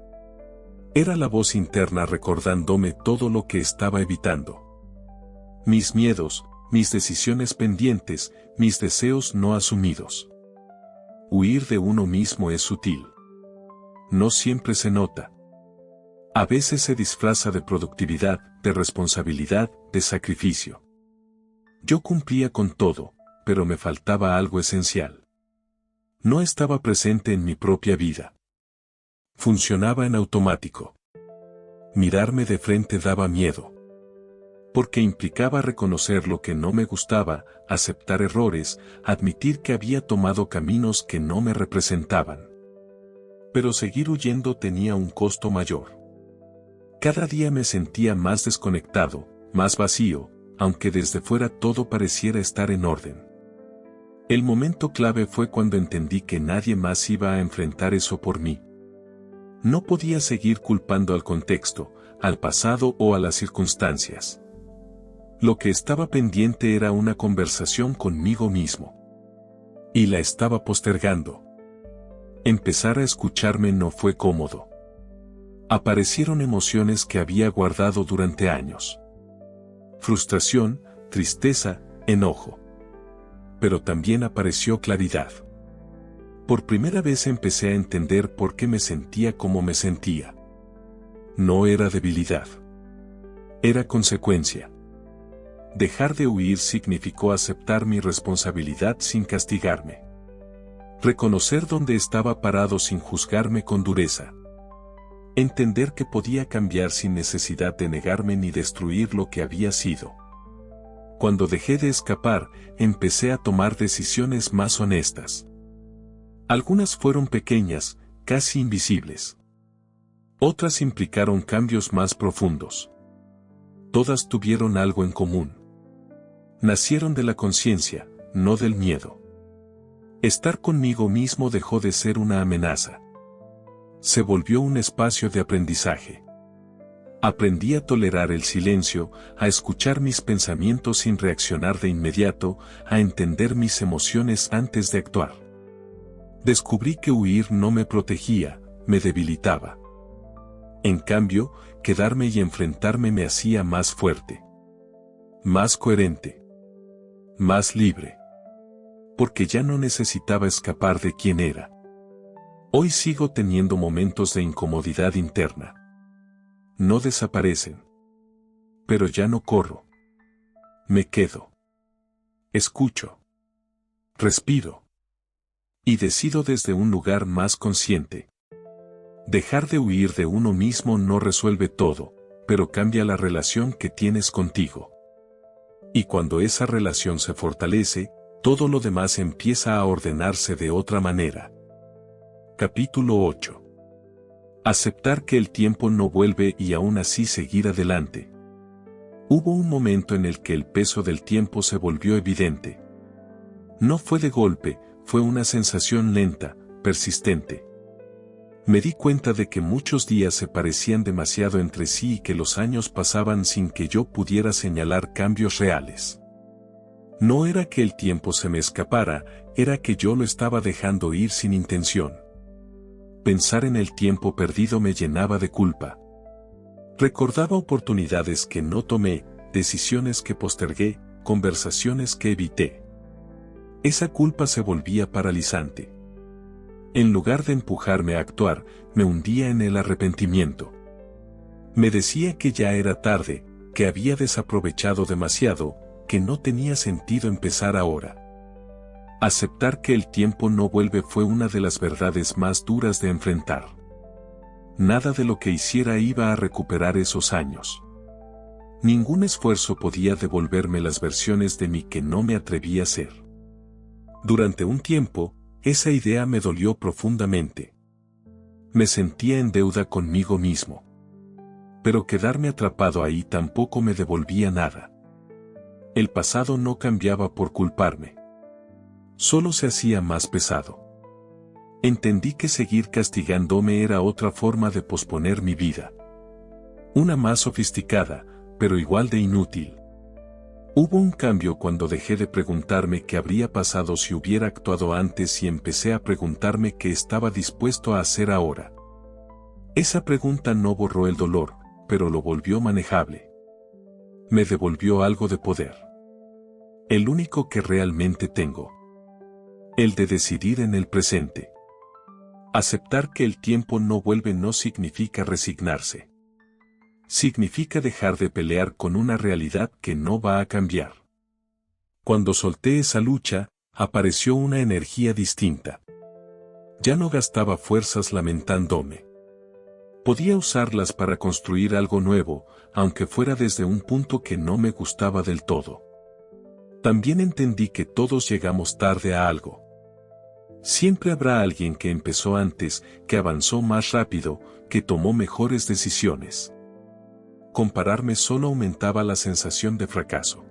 Era la voz interna recordándome todo lo que estaba evitando. Mis miedos, mis decisiones pendientes, mis deseos no asumidos. Huir de uno mismo es sutil. No siempre se nota. A veces se disfraza de productividad, de responsabilidad, de sacrificio. Yo cumplía con todo, pero me faltaba algo esencial. No estaba presente en mi propia vida. Funcionaba en automático. Mirarme de frente daba miedo. Porque implicaba reconocer lo que no me gustaba, aceptar errores, admitir que había tomado caminos que no me representaban. Pero seguir huyendo tenía un costo mayor. Cada día me sentía más desconectado, más vacío, aunque desde fuera todo pareciera estar en orden. El momento clave fue cuando entendí que nadie más iba a enfrentar eso por mí. No podía seguir culpando al contexto, al pasado o a las circunstancias. Lo que estaba pendiente era una conversación conmigo mismo. Y la estaba postergando. Empezar a escucharme no fue cómodo. Aparecieron emociones que había guardado durante años. Frustración, tristeza, enojo. Pero también apareció claridad. Por primera vez empecé a entender por qué me sentía como me sentía. No era debilidad. Era consecuencia. Dejar de huir significó aceptar mi responsabilidad sin castigarme. Reconocer dónde estaba parado sin juzgarme con dureza. Entender que podía cambiar sin necesidad de negarme ni destruir lo que había sido. Cuando dejé de escapar, empecé a tomar decisiones más honestas. Algunas fueron pequeñas, casi invisibles. Otras implicaron cambios más profundos. Todas tuvieron algo en común. Nacieron de la conciencia, no del miedo. Estar conmigo mismo dejó de ser una amenaza. Se volvió un espacio de aprendizaje. Aprendí a tolerar el silencio, a escuchar mis pensamientos sin reaccionar de inmediato, a entender mis emociones antes de actuar. Descubrí que huir no me protegía, me debilitaba. En cambio, quedarme y enfrentarme me hacía más fuerte. Más coherente. Más libre. Porque ya no necesitaba escapar de quién era. Hoy sigo teniendo momentos de incomodidad interna. No desaparecen. Pero ya no corro. Me quedo. Escucho. Respiro. Y decido desde un lugar más consciente. Dejar de huir de uno mismo no resuelve todo, pero cambia la relación que tienes contigo. Y cuando esa relación se fortalece, todo lo demás empieza a ordenarse de otra manera. Capítulo 8. Aceptar que el tiempo no vuelve y aún así seguir adelante. Hubo un momento en el que el peso del tiempo se volvió evidente. No fue de golpe, fue una sensación lenta, persistente. Me di cuenta de que muchos días se parecían demasiado entre sí y que los años pasaban sin que yo pudiera señalar cambios reales. No era que el tiempo se me escapara, era que yo lo estaba dejando ir sin intención. Pensar en el tiempo perdido me llenaba de culpa. Recordaba oportunidades que no tomé, decisiones que postergué, conversaciones que evité. Esa culpa se volvía paralizante. En lugar de empujarme a actuar, me hundía en el arrepentimiento. Me decía que ya era tarde, que había desaprovechado demasiado, que no tenía sentido empezar ahora. Aceptar que el tiempo no vuelve fue una de las verdades más duras de enfrentar. Nada de lo que hiciera iba a recuperar esos años. Ningún esfuerzo podía devolverme las versiones de mí que no me atreví a ser. Durante un tiempo, esa idea me dolió profundamente. Me sentía en deuda conmigo mismo. Pero quedarme atrapado ahí tampoco me devolvía nada. El pasado no cambiaba por culparme. Solo se hacía más pesado. Entendí que seguir castigándome era otra forma de posponer mi vida. Una más sofisticada, pero igual de inútil. Hubo un cambio cuando dejé de preguntarme qué habría pasado si hubiera actuado antes y empecé a preguntarme qué estaba dispuesto a hacer ahora. Esa pregunta no borró el dolor, pero lo volvió manejable. Me devolvió algo de poder. El único que realmente tengo. El de decidir en el presente. Aceptar que el tiempo no vuelve no significa resignarse. Significa dejar de pelear con una realidad que no va a cambiar. Cuando solté esa lucha, apareció una energía distinta. Ya no gastaba fuerzas lamentándome. Podía usarlas para construir algo nuevo, aunque fuera desde un punto que no me gustaba del todo. También entendí que todos llegamos tarde a algo. Siempre habrá alguien que empezó antes, que avanzó más rápido, que tomó mejores decisiones. Compararme solo aumentaba la sensación de fracaso.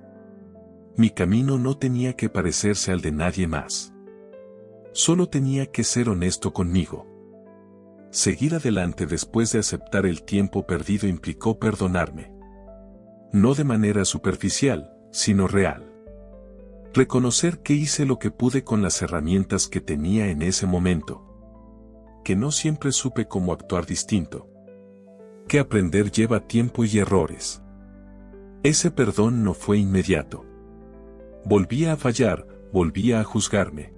Mi camino no tenía que parecerse al de nadie más. Solo tenía que ser honesto conmigo. Seguir adelante después de aceptar el tiempo perdido implicó perdonarme. No de manera superficial, sino real. Reconocer que hice lo que pude con las herramientas que tenía en ese momento. Que no siempre supe cómo actuar distinto. Que aprender lleva tiempo y errores. Ese perdón no fue inmediato. Volvía a fallar, volvía a juzgarme.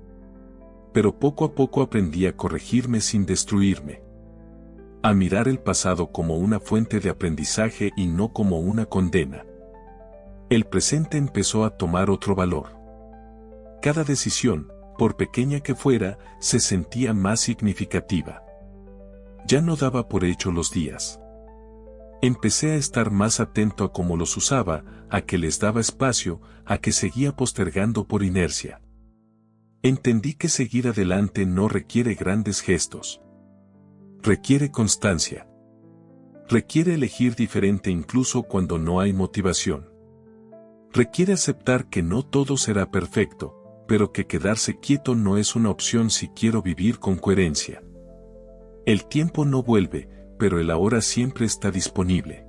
Pero poco a poco aprendí a corregirme sin destruirme. A mirar el pasado como una fuente de aprendizaje y no como una condena. El presente empezó a tomar otro valor. Cada decisión, por pequeña que fuera, se sentía más significativa. Ya no daba por hecho los días. Empecé a estar más atento a cómo los usaba, a que les daba espacio, a que seguía postergando por inercia. Entendí que seguir adelante no requiere grandes gestos. Requiere constancia. Requiere elegir diferente incluso cuando no hay motivación. Requiere aceptar que no todo será perfecto, pero que quedarse quieto no es una opción si quiero vivir con coherencia. El tiempo no vuelve, pero el ahora siempre está disponible.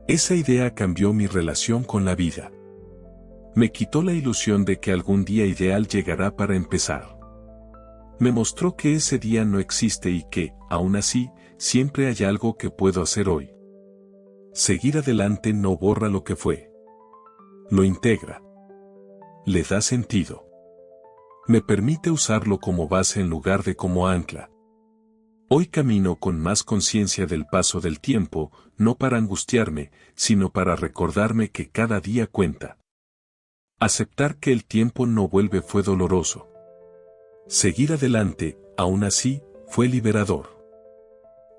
Esa idea cambió mi relación con la vida. Me quitó la ilusión de que algún día ideal llegará para empezar. Me mostró que ese día no existe y que, aún así, siempre hay algo que puedo hacer hoy. Seguir adelante no borra lo que fue. Lo integra. Le da sentido. Me permite usarlo como base en lugar de como ancla. Hoy camino con más conciencia del paso del tiempo, no para angustiarme, sino para recordarme que cada día cuenta. Aceptar que el tiempo no vuelve fue doloroso. Seguir adelante, aún así, fue liberador.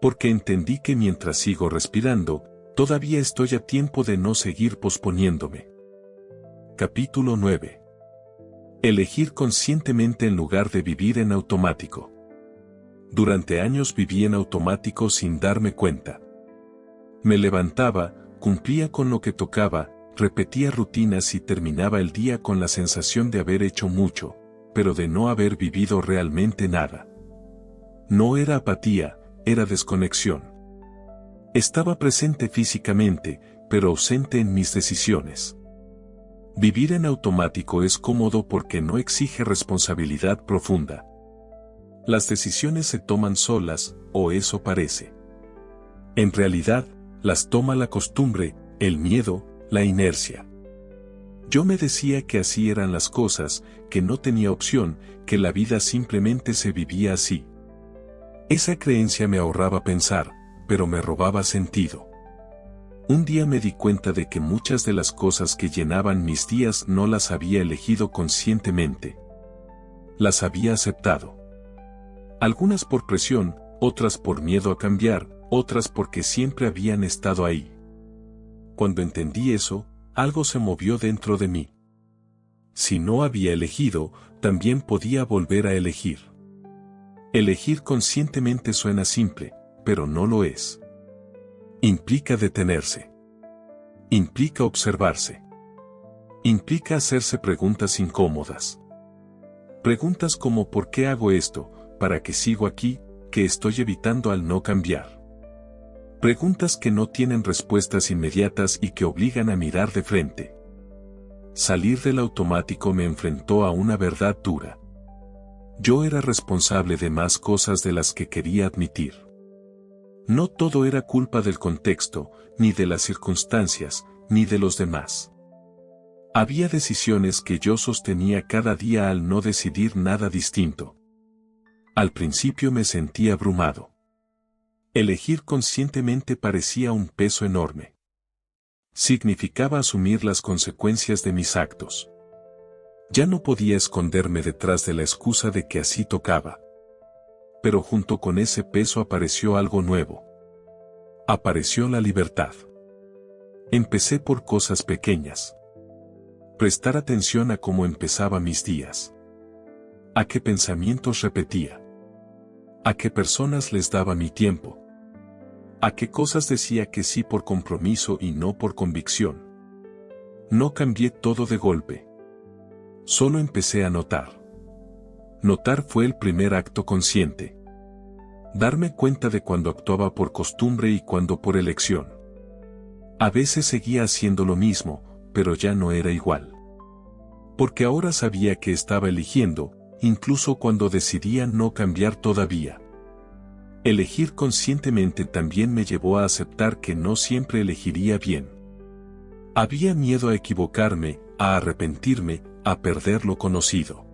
Porque entendí que mientras sigo respirando, todavía estoy a tiempo de no seguir posponiéndome. Capítulo 9. Elegir conscientemente en lugar de vivir en automático. Durante años viví en automático sin darme cuenta. Me levantaba, cumplía con lo que tocaba, repetía rutinas y terminaba el día con la sensación de haber hecho mucho, pero de no haber vivido realmente nada. No era apatía, era desconexión. Estaba presente físicamente, pero ausente en mis decisiones. Vivir en automático es cómodo porque no exige responsabilidad profunda. Las decisiones se toman solas, o eso parece. En realidad, las toma la costumbre, el miedo, la inercia. Yo me decía que así eran las cosas, que no tenía opción, que la vida simplemente se vivía así. Esa creencia me ahorraba pensar, pero me robaba sentido. Un día me di cuenta de que muchas de las cosas que llenaban mis días no las había elegido conscientemente. Las había aceptado. Algunas por presión, otras por miedo a cambiar, otras porque siempre habían estado ahí. Cuando entendí eso, algo se movió dentro de mí. Si no había elegido, también podía volver a elegir. Elegir conscientemente suena simple, pero no lo es. Implica detenerse. Implica observarse. Implica hacerse preguntas incómodas. Preguntas como ¿por qué hago esto? ¿Para qué sigo aquí? ¿Qué estoy evitando al no cambiar? Preguntas que no tienen respuestas inmediatas y que obligan a mirar de frente. Salir del automático me enfrentó a una verdad dura. Yo era responsable de más cosas de las que quería admitir. No todo era culpa del contexto, ni de las circunstancias, ni de los demás. Había decisiones que yo sostenía cada día al no decidir nada distinto. Al principio me sentía abrumado. Elegir conscientemente parecía un peso enorme. Significaba asumir las consecuencias de mis actos. Ya no podía esconderme detrás de la excusa de que así tocaba. Pero junto con ese peso apareció algo nuevo. Apareció la libertad. Empecé por cosas pequeñas. Prestar atención a cómo empezaba mis días. A qué pensamientos repetía. A qué personas les daba mi tiempo. A qué cosas decía que sí por compromiso y no por convicción. No cambié todo de golpe. Solo empecé a notar. Notar fue el primer acto consciente. Darme cuenta de cuando actuaba por costumbre y cuando por elección. A veces seguía haciendo lo mismo, pero ya no era igual. Porque ahora sabía que estaba eligiendo, incluso cuando decidía no cambiar todavía. Elegir conscientemente también me llevó a aceptar que no siempre elegiría bien. Había miedo a equivocarme, a arrepentirme, a perder lo conocido.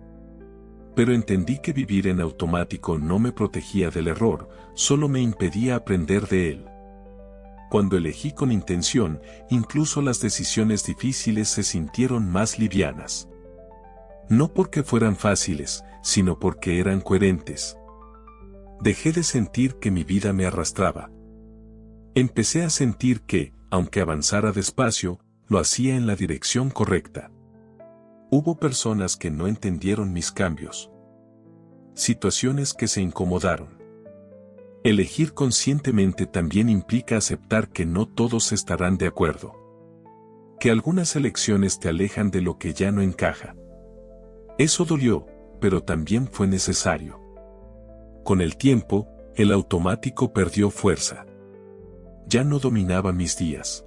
Pero entendí que vivir en automático no me protegía del error, solo me impedía aprender de él. Cuando elegí con intención, incluso las decisiones difíciles se sintieron más livianas. No porque fueran fáciles, sino porque eran coherentes. Dejé de sentir que mi vida me arrastraba. Empecé a sentir que, aunque avanzara despacio, lo hacía en la dirección correcta. Hubo personas que no entendieron mis cambios. Situaciones que se incomodaron. Elegir conscientemente también implica aceptar que no todos estarán de acuerdo. Que algunas elecciones te alejan de lo que ya no encaja. Eso dolió, pero también fue necesario. Con el tiempo, el automático perdió fuerza. Ya no dominaba mis días.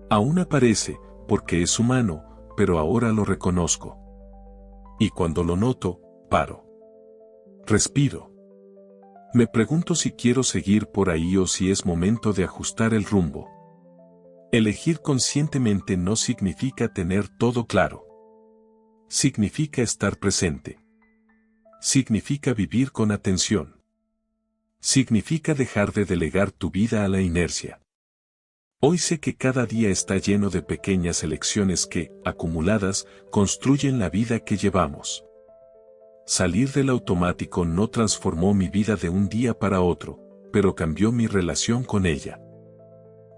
Aún aparece, porque es humano, pero ahora lo reconozco. Y cuando lo noto, paro. Respiro. Me pregunto si quiero seguir por ahí o si es momento de ajustar el rumbo. Elegir conscientemente no significa tener todo claro. Significa estar presente. Significa vivir con atención. Significa dejar de delegar tu vida a la inercia. Hoy sé que cada día está lleno de pequeñas elecciones que, acumuladas, construyen la vida que llevamos. Salir del automático no transformó mi vida de un día para otro, pero cambió mi relación con ella.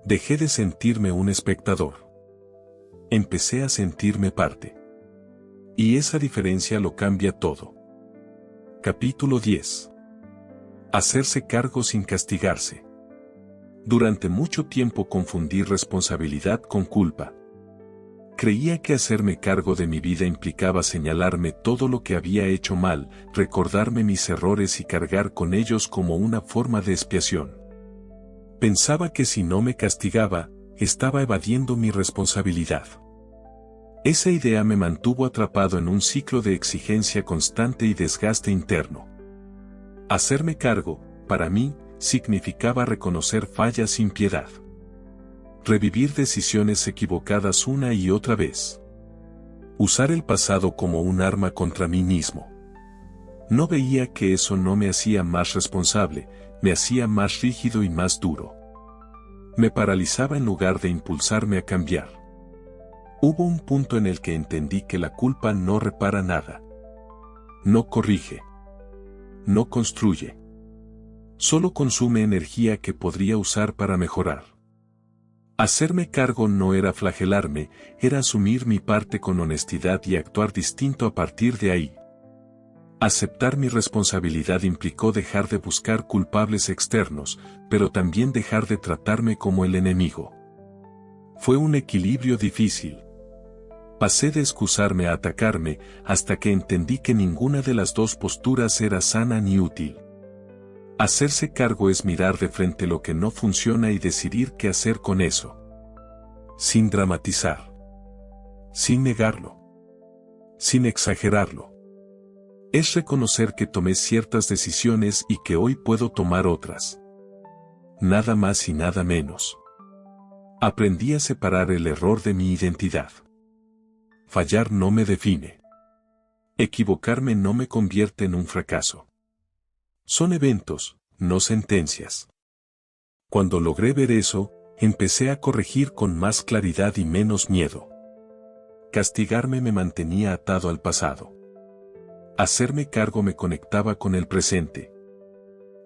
Dejé de sentirme un espectador. Empecé a sentirme parte. Y esa diferencia lo cambia todo. Capítulo 10. Hacerse cargo sin castigarse. Durante mucho tiempo confundí responsabilidad con culpa. Creía que hacerme cargo de mi vida implicaba señalarme todo lo que había hecho mal, recordarme mis errores y cargar con ellos como una forma de expiación. Pensaba que si no me castigaba, estaba evadiendo mi responsabilidad. Esa idea me mantuvo atrapado en un ciclo de exigencia constante y desgaste interno. Hacerme cargo, para mí, significaba reconocer fallas sin piedad. Revivir decisiones equivocadas una y otra vez. Usar el pasado como un arma contra mí mismo. No veía que eso no me hacía más responsable, me hacía más rígido y más duro. Me paralizaba en lugar de impulsarme a cambiar. Hubo un punto en el que entendí que la culpa no repara nada. No corrige. No construye. Solo consume energía que podría usar para mejorar. Hacerme cargo no era flagelarme, era asumir mi parte con honestidad y actuar distinto a partir de ahí. Aceptar mi responsabilidad implicó dejar de buscar culpables externos, pero también dejar de tratarme como el enemigo. Fue un equilibrio difícil. Pasé de excusarme a atacarme, hasta que entendí que ninguna de las dos posturas era sana ni útil. Hacerse cargo es mirar de frente lo que no funciona y decidir qué hacer con eso. Sin dramatizar. Sin negarlo. Sin exagerarlo. Es reconocer que tomé ciertas decisiones y que hoy puedo tomar otras. Nada más y nada menos. Aprendí a separar el error de mi identidad. Fallar no me define. Equivocarme no me convierte en un fracaso. Son eventos, no sentencias. Cuando logré ver eso, empecé a corregir con más claridad y menos miedo. Castigarme me mantenía atado al pasado. Hacerme cargo me conectaba con el presente.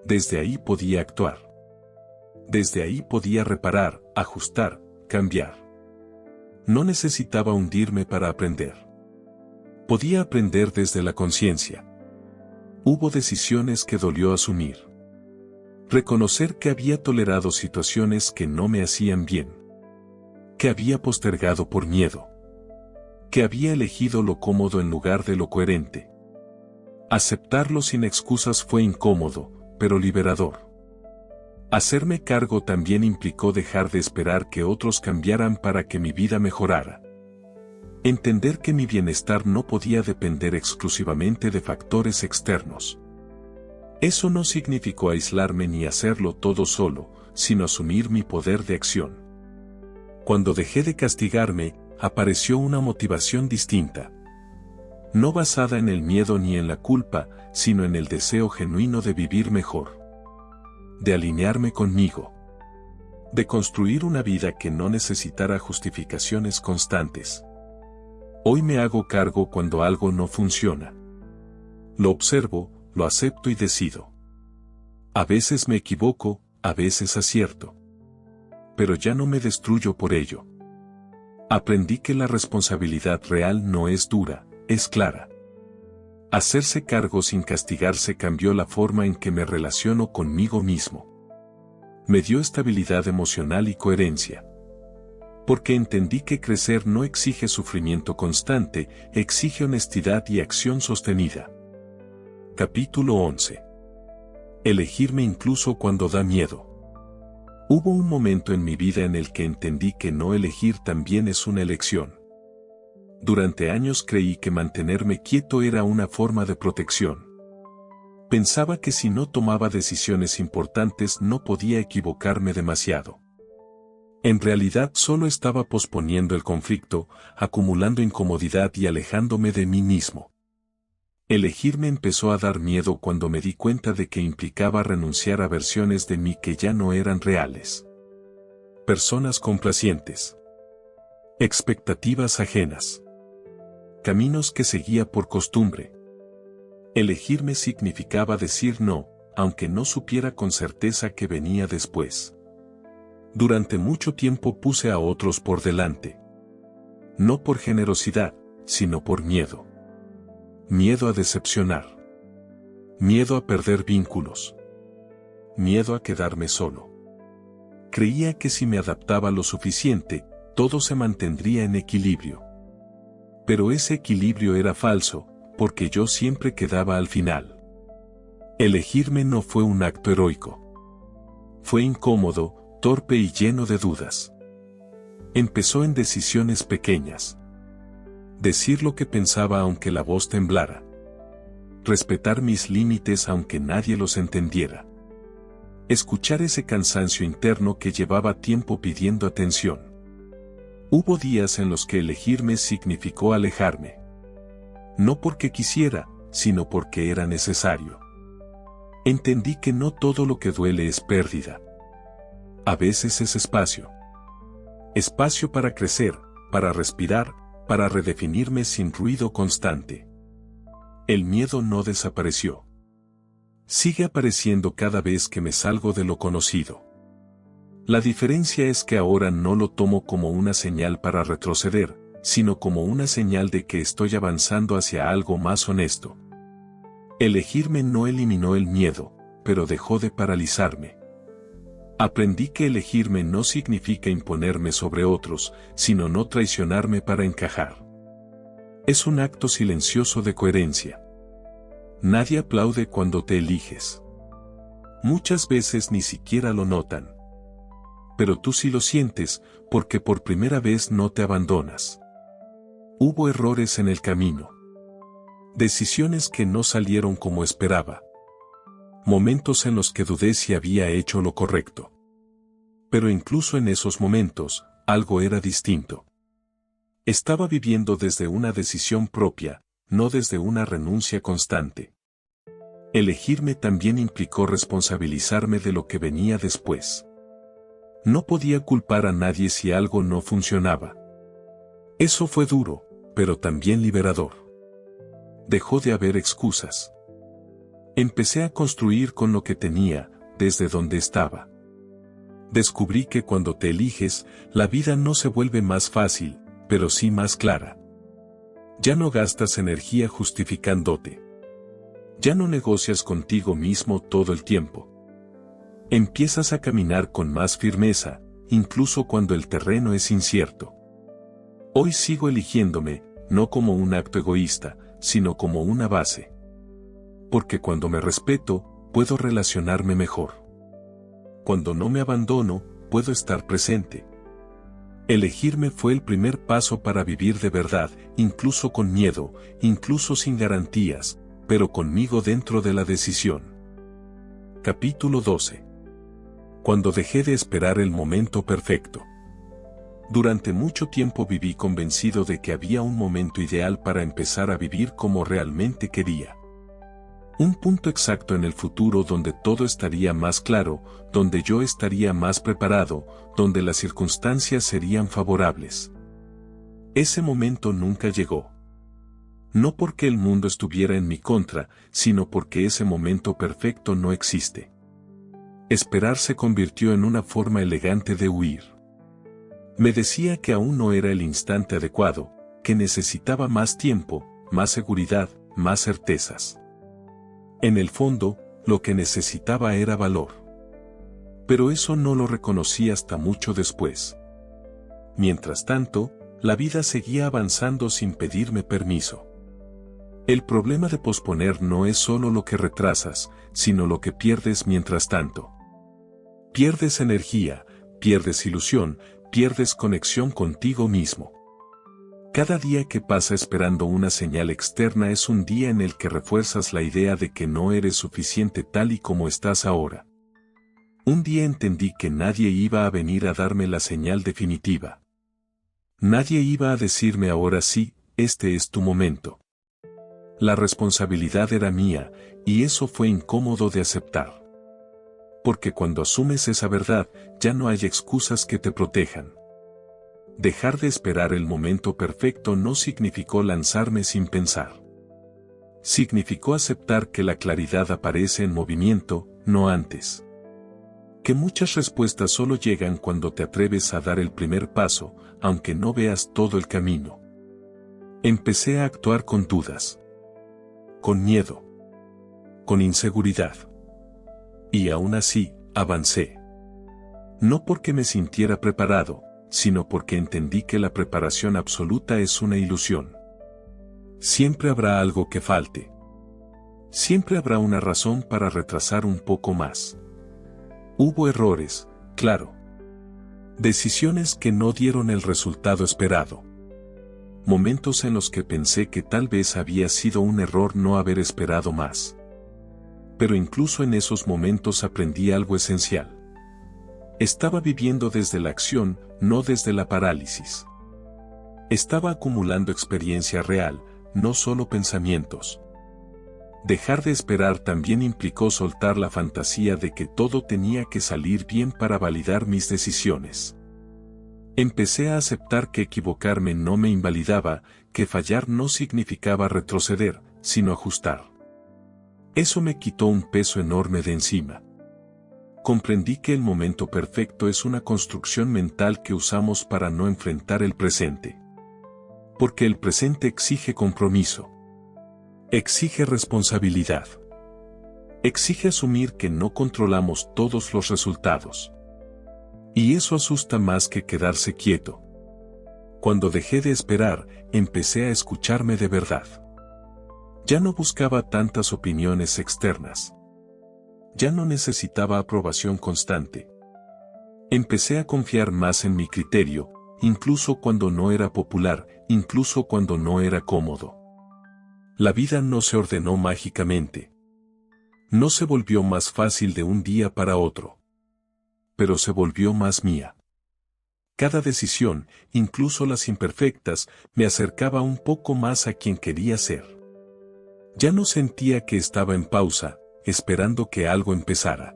Desde ahí podía actuar. Desde ahí podía reparar, ajustar, cambiar. No necesitaba hundirme para aprender. Podía aprender desde la conciencia. Hubo decisiones que dolió asumir. Reconocer que había tolerado situaciones que no me hacían bien. Que había postergado por miedo. Que había elegido lo cómodo en lugar de lo coherente. Aceptarlo sin excusas fue incómodo, pero liberador. Hacerme cargo también implicó dejar de esperar que otros cambiaran para que mi vida mejorara. Entender que mi bienestar no podía depender exclusivamente de factores externos. Eso no significó aislarme ni hacerlo todo solo, sino asumir mi poder de acción. Cuando dejé de castigarme, apareció una motivación distinta. No basada en el miedo ni en la culpa, sino en el deseo genuino de vivir mejor. De alinearme conmigo. De construir una vida que no necesitara justificaciones constantes. Hoy me hago cargo cuando algo no funciona. Lo observo, lo acepto y decido. A veces me equivoco, a veces acierto. Pero ya no me destruyo por ello. Aprendí que la responsabilidad real no es dura, es clara. Hacerse cargo sin castigarse cambió la forma en que me relaciono conmigo mismo. Me dio estabilidad emocional y coherencia. Porque entendí que crecer no exige sufrimiento constante, exige honestidad y acción sostenida. Capítulo 11. Elegirme incluso cuando da miedo. Hubo un momento en mi vida en el que entendí que no elegir también es una elección. Durante años creí que mantenerme quieto era una forma de protección. Pensaba que si no tomaba decisiones importantes no podía equivocarme demasiado. En realidad solo estaba posponiendo el conflicto, acumulando incomodidad y alejándome de mí mismo. Elegirme empezó a dar miedo cuando me di cuenta de que implicaba renunciar a versiones de mí que ya no eran reales. Personas complacientes. Expectativas ajenas. Caminos que seguía por costumbre. Elegirme significaba decir no, aunque no supiera con certeza qué venía después. Durante mucho tiempo puse a otros por delante. No por generosidad, sino por miedo. Miedo a decepcionar. Miedo a perder vínculos. Miedo a quedarme solo. Creía que si me adaptaba lo suficiente, todo se mantendría en equilibrio. Pero ese equilibrio era falso, porque yo siempre quedaba al final. Elegirme no fue un acto heroico. Fue incómodo, torpe y lleno de dudas. Empezó en decisiones pequeñas. Decir lo que pensaba aunque la voz temblara. Respetar mis límites aunque nadie los entendiera. Escuchar ese cansancio interno que llevaba tiempo pidiendo atención. Hubo días en los que elegirme significó alejarme. No porque quisiera, sino porque era necesario. Entendí que no todo lo que duele es pérdida. A veces es espacio. Espacio para crecer, para respirar, para redefinirme sin ruido constante. El miedo no desapareció. Sigue apareciendo cada vez que me salgo de lo conocido. La diferencia es que ahora no lo tomo como una señal para retroceder, sino como una señal de que estoy avanzando hacia algo más honesto. Elegirme no eliminó el miedo, pero dejó de paralizarme. Aprendí que elegirme no significa imponerme sobre otros, sino no traicionarme para encajar. Es un acto silencioso de coherencia. Nadie aplaude cuando te eliges. Muchas veces ni siquiera lo notan. Pero tú sí lo sientes, porque por primera vez no te abandonas. Hubo errores en el camino. Decisiones que no salieron como esperaba. Momentos en los que dudé si había hecho lo correcto. Pero incluso en esos momentos, algo era distinto. Estaba viviendo desde una decisión propia, no desde una renuncia constante. Elegirme también implicó responsabilizarme de lo que venía después. No podía culpar a nadie si algo no funcionaba. Eso fue duro, pero también liberador. Dejó de haber excusas. Empecé a construir con lo que tenía, desde donde estaba. Descubrí que cuando te eliges, la vida no se vuelve más fácil, pero sí más clara. Ya no gastas energía justificándote. Ya no negocias contigo mismo todo el tiempo. Empiezas a caminar con más firmeza, incluso cuando el terreno es incierto. Hoy sigo eligiéndome, no como un acto egoísta, sino como una base. Porque cuando me respeto, puedo relacionarme mejor. Cuando no me abandono, puedo estar presente. Elegirme fue el primer paso para vivir de verdad, incluso con miedo, incluso sin garantías, pero conmigo dentro de la decisión. Capítulo 12. Cuando dejé de esperar el momento perfecto. Durante mucho tiempo viví convencido de que había un momento ideal para empezar a vivir como realmente quería. Un punto exacto en el futuro donde todo estaría más claro, donde yo estaría más preparado, donde las circunstancias serían favorables. Ese momento nunca llegó. No porque el mundo estuviera en mi contra, sino porque ese momento perfecto no existe. Esperar se convirtió en una forma elegante de huir. Me decía que aún no era el instante adecuado, que necesitaba más tiempo, más seguridad, más certezas. En el fondo, lo que necesitaba era valor. Pero eso no lo reconocí hasta mucho después. Mientras tanto, la vida seguía avanzando sin pedirme permiso. El problema de posponer no es solo lo que retrasas, sino lo que pierdes mientras tanto. Pierdes energía, pierdes ilusión, pierdes conexión contigo mismo. Cada día que pasa esperando una señal externa es un día en el que refuerzas la idea de que no eres suficiente tal y como estás ahora. Un día entendí que nadie iba a venir a darme la señal definitiva. Nadie iba a decirme ahora sí, este es tu momento. La responsabilidad era mía, y eso fue incómodo de aceptar. Porque cuando asumes esa verdad, ya no hay excusas que te protejan. Dejar de esperar el momento perfecto no significó lanzarme sin pensar. Significó aceptar que la claridad aparece en movimiento, no antes. Que muchas respuestas solo llegan cuando te atreves a dar el primer paso, aunque no veas todo el camino. Empecé a actuar con dudas. Con miedo. Con inseguridad. Y aún así, avancé. No porque me sintiera preparado, sino porque entendí que la preparación absoluta es una ilusión. Siempre habrá algo que falte. Siempre habrá una razón para retrasar un poco más. Hubo errores, claro. Decisiones que no dieron el resultado esperado. momentos en los que pensé que tal vez había sido un error no haber esperado más. Pero incluso en esos momentos aprendí algo esencial. Estaba viviendo desde la acción, no desde la parálisis. Estaba acumulando experiencia real, no solo pensamientos. Dejar de esperar también implicó soltar la fantasía de que todo tenía que salir bien para validar mis decisiones. Empecé a aceptar que equivocarme no me invalidaba, que fallar no significaba retroceder, sino ajustar. Eso me quitó un peso enorme de encima. Comprendí que el momento perfecto es una construcción mental que usamos para no enfrentar el presente. Porque el presente exige compromiso. Exige responsabilidad. Exige asumir que no controlamos todos los resultados. Y eso asusta más que quedarse quieto. Cuando dejé de esperar, empecé a escucharme de verdad. Ya no buscaba tantas opiniones externas. Ya no necesitaba aprobación constante. Empecé a confiar más en mi criterio, incluso cuando no era popular, incluso cuando no era cómodo. La vida no se ordenó mágicamente. No se volvió más fácil de un día para otro. Pero se volvió más mía. Cada decisión, incluso las imperfectas, me acercaba un poco más a quien quería ser. Ya no sentía que estaba en pausa, esperando que algo empezara.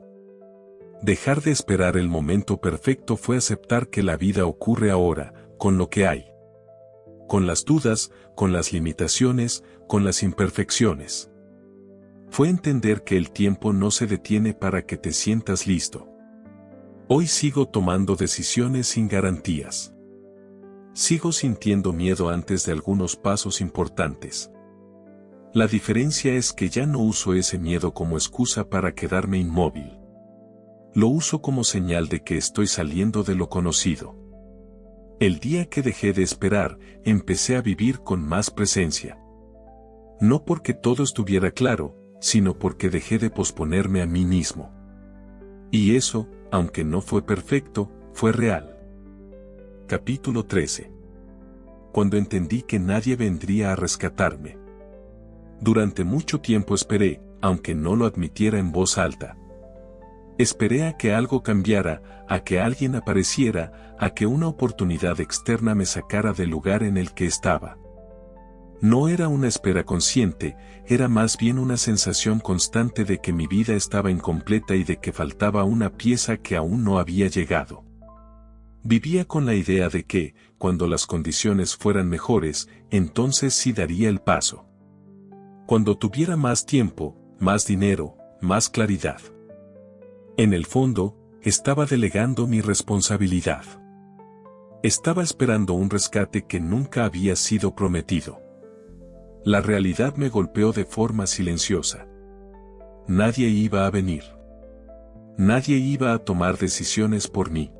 Dejar de esperar el momento perfecto fue aceptar que la vida ocurre ahora, con lo que hay. Con las dudas, con las limitaciones, con las imperfecciones. Fue entender que el tiempo no se detiene para que te sientas listo. Hoy sigo tomando decisiones sin garantías. Sigo sintiendo miedo antes de algunos pasos importantes. La diferencia es que ya no uso ese miedo como excusa para quedarme inmóvil. Lo uso como señal de que estoy saliendo de lo conocido. El día que dejé de esperar, empecé a vivir con más presencia. No porque todo estuviera claro, sino porque dejé de posponerme a mí mismo. Y eso, aunque no fue perfecto, fue real. Capítulo 13. Cuando entendí que nadie vendría a rescatarme. Durante mucho tiempo esperé, aunque no lo admitiera en voz alta. Esperé a que algo cambiara, a que alguien apareciera, a que una oportunidad externa me sacara del lugar en el que estaba. No era una espera consciente, era más bien una sensación constante de que mi vida estaba incompleta y de que faltaba una pieza que aún no había llegado. Vivía con la idea de que, cuando las condiciones fueran mejores, entonces sí daría el paso. Cuando tuviera más tiempo, más dinero, más claridad. En el fondo, estaba delegando mi responsabilidad. Estaba esperando un rescate que nunca había sido prometido. La realidad me golpeó de forma silenciosa. Nadie iba a venir. Nadie iba a tomar decisiones por mí.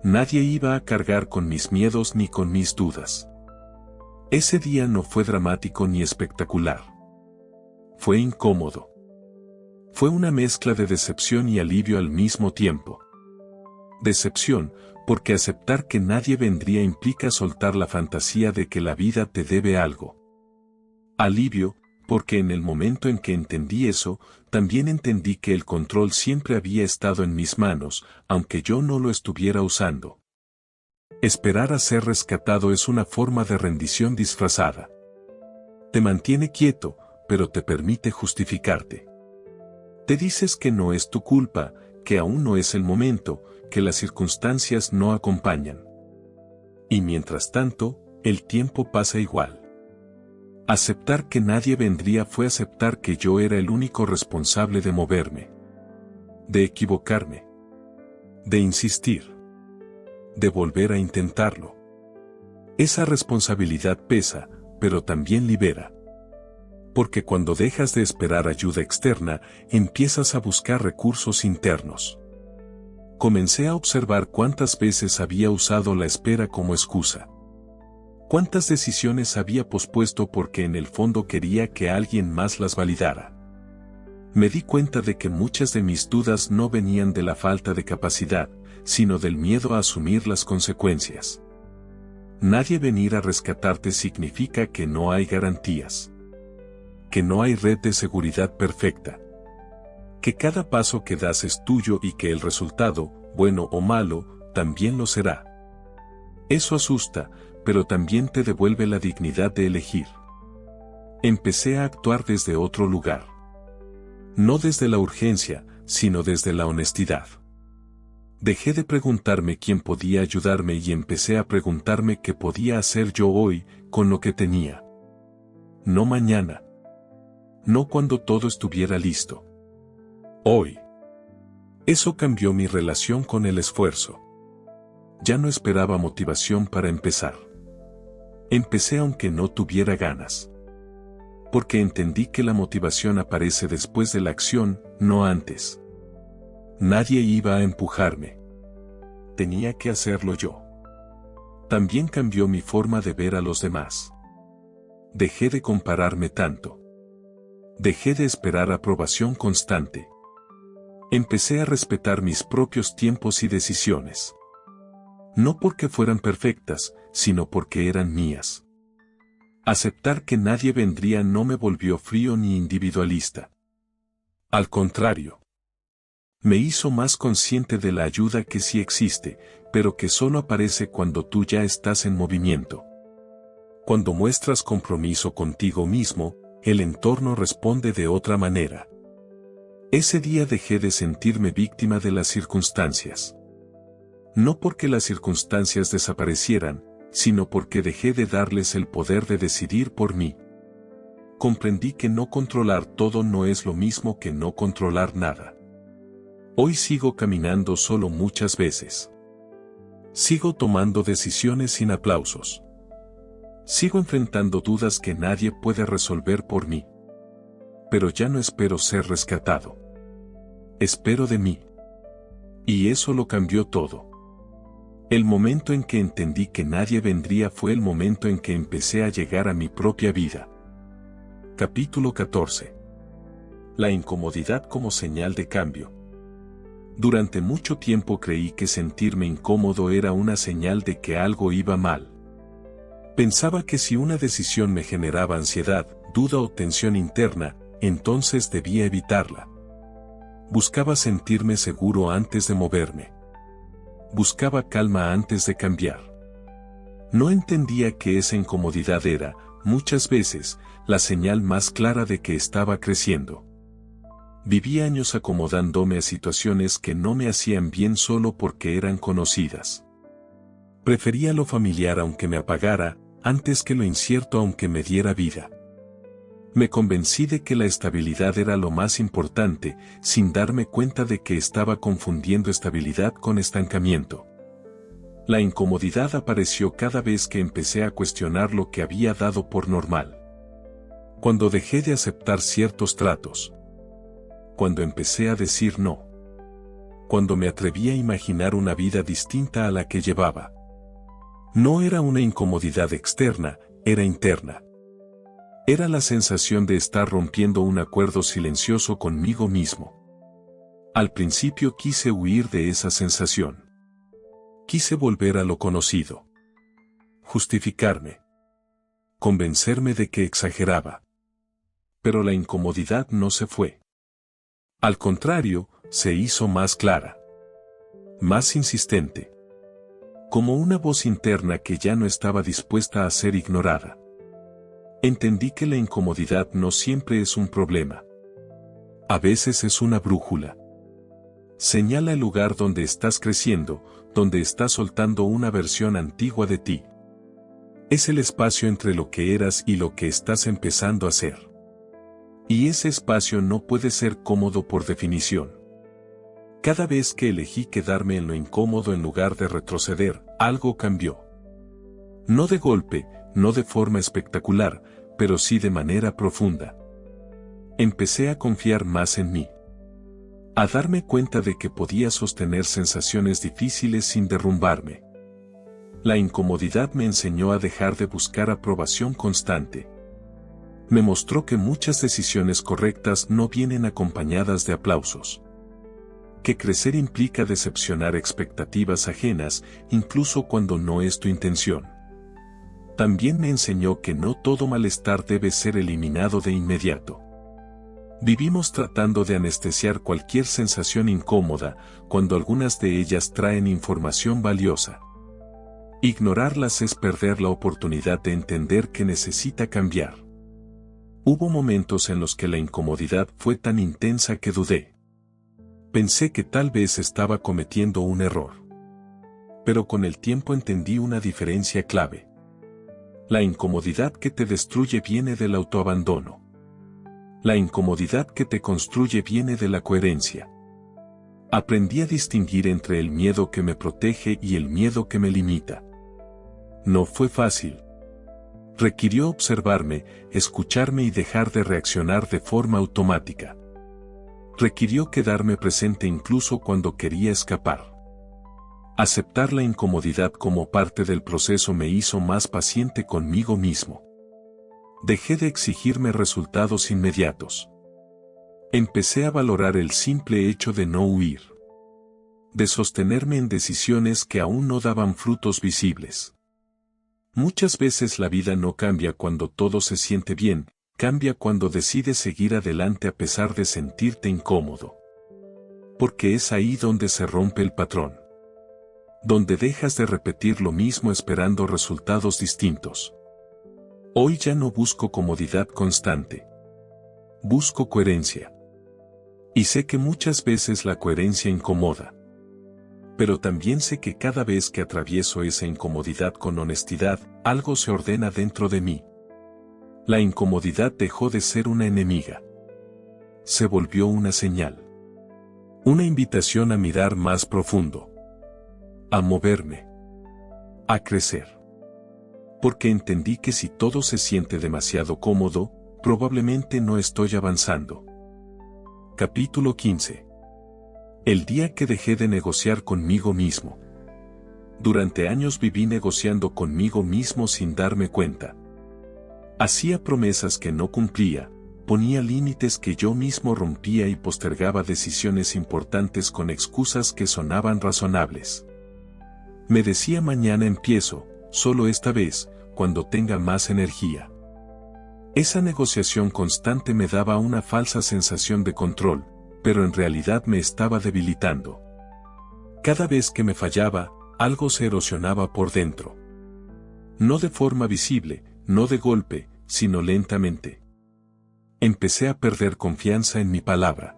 Nadie iba a cargar con mis miedos ni con mis dudas. Ese día no fue dramático ni espectacular. Fue incómodo. Fue una mezcla de decepción y alivio al mismo tiempo. Decepción, porque aceptar que nadie vendría implica soltar la fantasía de que la vida te debe algo. Alivio, porque en el momento en que entendí eso, también entendí que el control siempre había estado en mis manos, aunque yo no lo estuviera usando. Esperar a ser rescatado es una forma de rendición disfrazada. Te mantiene quieto, pero te permite justificarte. Te dices que no es tu culpa, que aún no es el momento, que las circunstancias no acompañan. Y mientras tanto, el tiempo pasa igual. Aceptar que nadie vendría fue aceptar que yo era el único responsable de moverme. De equivocarme. De insistir. De volver a intentarlo. Esa responsabilidad pesa, pero también libera. Porque cuando dejas de esperar ayuda externa, empiezas a buscar recursos internos. Comencé a observar cuántas veces había usado la espera como excusa. Cuántas decisiones había pospuesto porque en el fondo quería que alguien más las validara. Me di cuenta de que muchas de mis dudas no venían de la falta de capacidad, sino del miedo a asumir las consecuencias. Nadie venir a rescatarte significa que no hay garantías. Que no hay red de seguridad perfecta. Que cada paso que das es tuyo y que el resultado, bueno o malo, también lo será. Eso asusta, pero también te devuelve la dignidad de elegir. Empecé a actuar desde otro lugar. No desde la urgencia, sino desde la honestidad. Dejé de preguntarme quién podía ayudarme y empecé a preguntarme qué podía hacer yo hoy, con lo que tenía. No mañana. No cuando todo estuviera listo. Hoy. Eso cambió mi relación con el esfuerzo. Ya no esperaba motivación para empezar. Empecé aunque no tuviera ganas. Porque entendí que la motivación aparece después de la acción, no antes. Nadie iba a empujarme. Tenía que hacerlo yo. También cambió mi forma de ver a los demás. Dejé de compararme tanto. Dejé de esperar aprobación constante. Empecé a respetar mis propios tiempos y decisiones. No porque fueran perfectas, sino porque eran mías. Aceptar que nadie vendría no me volvió frío ni individualista. Al contrario. Me hizo más consciente de la ayuda que sí existe, pero que solo aparece cuando tú ya estás en movimiento. Cuando muestras compromiso contigo mismo, el entorno responde de otra manera. Ese día dejé de sentirme víctima de las circunstancias. No porque las circunstancias desaparecieran, sino porque dejé de darles el poder de decidir por mí. Comprendí que no controlar todo no es lo mismo que no controlar nada. Hoy sigo caminando solo muchas veces. Sigo tomando decisiones sin aplausos. Sigo enfrentando dudas que nadie puede resolver por mí. Pero ya no espero ser rescatado. Espero de mí. Y eso lo cambió todo. El momento en que entendí que nadie vendría fue el momento en que empecé a llegar a mi propia vida. Capítulo 14. La incomodidad como señal de cambio. Durante mucho tiempo creí que sentirme incómodo era una señal de que algo iba mal. Pensaba que si una decisión me generaba ansiedad, duda o tensión interna, entonces debía evitarla. Buscaba sentirme seguro antes de moverme. Buscaba calma antes de cambiar. No entendía que esa incomodidad era, muchas veces, la señal más clara de que estaba creciendo. Viví años acomodándome a situaciones que no me hacían bien solo porque eran conocidas. Prefería lo familiar aunque me apagara, antes que lo incierto aunque me diera vida. Me convencí de que la estabilidad era lo más importante, sin darme cuenta de que estaba confundiendo estabilidad con estancamiento. La incomodidad apareció cada vez que empecé a cuestionar lo que había dado por normal. Cuando dejé de aceptar ciertos tratos. Cuando empecé a decir no. Cuando me atreví a imaginar una vida distinta a la que llevaba. No era una incomodidad externa, era interna. Era la sensación de estar rompiendo un acuerdo silencioso conmigo mismo. Al principio quise huir de esa sensación. Quise volver a lo conocido. Justificarme. Convencerme de que exageraba. Pero la incomodidad no se fue. Al contrario, se hizo más clara. Más insistente. Como una voz interna que ya no estaba dispuesta a ser ignorada. Entendí que la incomodidad no siempre es un problema. A veces es una brújula. Señala el lugar donde estás creciendo, donde estás soltando una versión antigua de ti. Es el espacio entre lo que eras y lo que estás empezando a ser. Y ese espacio no puede ser cómodo por definición. Cada vez que elegí quedarme en lo incómodo en lugar de retroceder, algo cambió. No de golpe, no de forma espectacular, pero sí de manera profunda. Empecé a confiar más en mí. A darme cuenta de que podía sostener sensaciones difíciles sin derrumbarme. La incomodidad me enseñó a dejar de buscar aprobación constante. Me mostró que muchas decisiones correctas no vienen acompañadas de aplausos. Que crecer implica decepcionar expectativas ajenas, incluso cuando no es tu intención. también me enseñó que no todo malestar debe ser eliminado de inmediato. Vivimos tratando de anestesiar cualquier sensación incómoda, cuando algunas de ellas traen información valiosa. Ignorarlas es perder la oportunidad de entender que necesita cambiar. Hubo momentos en los que la incomodidad fue tan intensa que dudé. Pensé que tal vez estaba cometiendo un error. Pero con el tiempo entendí una diferencia clave. La incomodidad que te destruye viene del autoabandono. La incomodidad que te construye viene de la coherencia. Aprendí a distinguir entre el miedo que me protege y el miedo que me limita. No fue fácil. Requirió observarme, escucharme y dejar de reaccionar de forma automática. Requirió quedarme presente incluso cuando quería escapar. Aceptar la incomodidad como parte del proceso me hizo más paciente conmigo mismo. Dejé de exigirme resultados inmediatos. Empecé a valorar el simple hecho de no huir. De sostenerme en decisiones que aún no daban frutos visibles. Muchas veces la vida no cambia cuando todo se siente bien, cambia cuando decides seguir adelante a pesar de sentirte incómodo. Porque es ahí donde se rompe el patrón. Donde dejas de repetir lo mismo esperando resultados distintos. Hoy ya no busco comodidad constante. Busco coherencia. Y sé que muchas veces la coherencia incomoda. Pero también sé que cada vez que atravieso esa incomodidad con honestidad, algo se ordena dentro de mí. La incomodidad dejó de ser una enemiga. Se volvió una señal. Una invitación a mirar más profundo. A moverme. A crecer. Porque entendí que si todo se siente demasiado cómodo, probablemente no estoy avanzando. Capítulo 15. El día que dejé de negociar conmigo mismo. Durante años viví negociando conmigo mismo sin darme cuenta. Hacía promesas que no cumplía, ponía límites que yo mismo rompía y postergaba decisiones importantes con excusas que sonaban razonables. Me decía mañana empiezo, solo esta vez, cuando tenga más energía. Esa negociación constante me daba una falsa sensación de control, pero en realidad me estaba debilitando. Cada vez que me fallaba, algo se erosionaba por dentro. No de forma visible, no de golpe, sino lentamente. Empecé a perder confianza en mi palabra.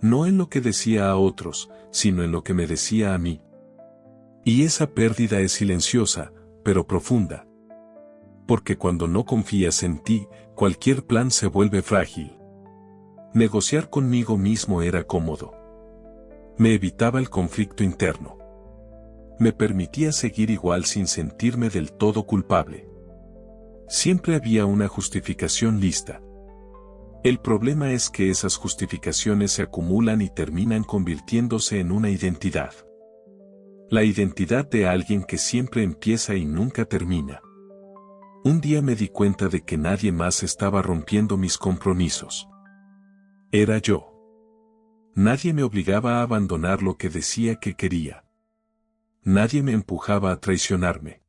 No en lo que decía a otros, sino en lo que me decía a mí. Y esa pérdida es silenciosa, pero profunda. Porque cuando no confías en ti, cualquier plan se vuelve frágil. Negociar conmigo mismo era cómodo. Me evitaba el conflicto interno. Me permitía seguir igual sin sentirme del todo culpable. Siempre había una justificación lista. El problema es que esas justificaciones se acumulan y terminan convirtiéndose en una identidad. La identidad de alguien que siempre empieza y nunca termina. Un día me di cuenta de que nadie más estaba rompiendo mis compromisos. Era yo. Nadie me obligaba a abandonar lo que decía que quería. Nadie me empujaba a traicionarme.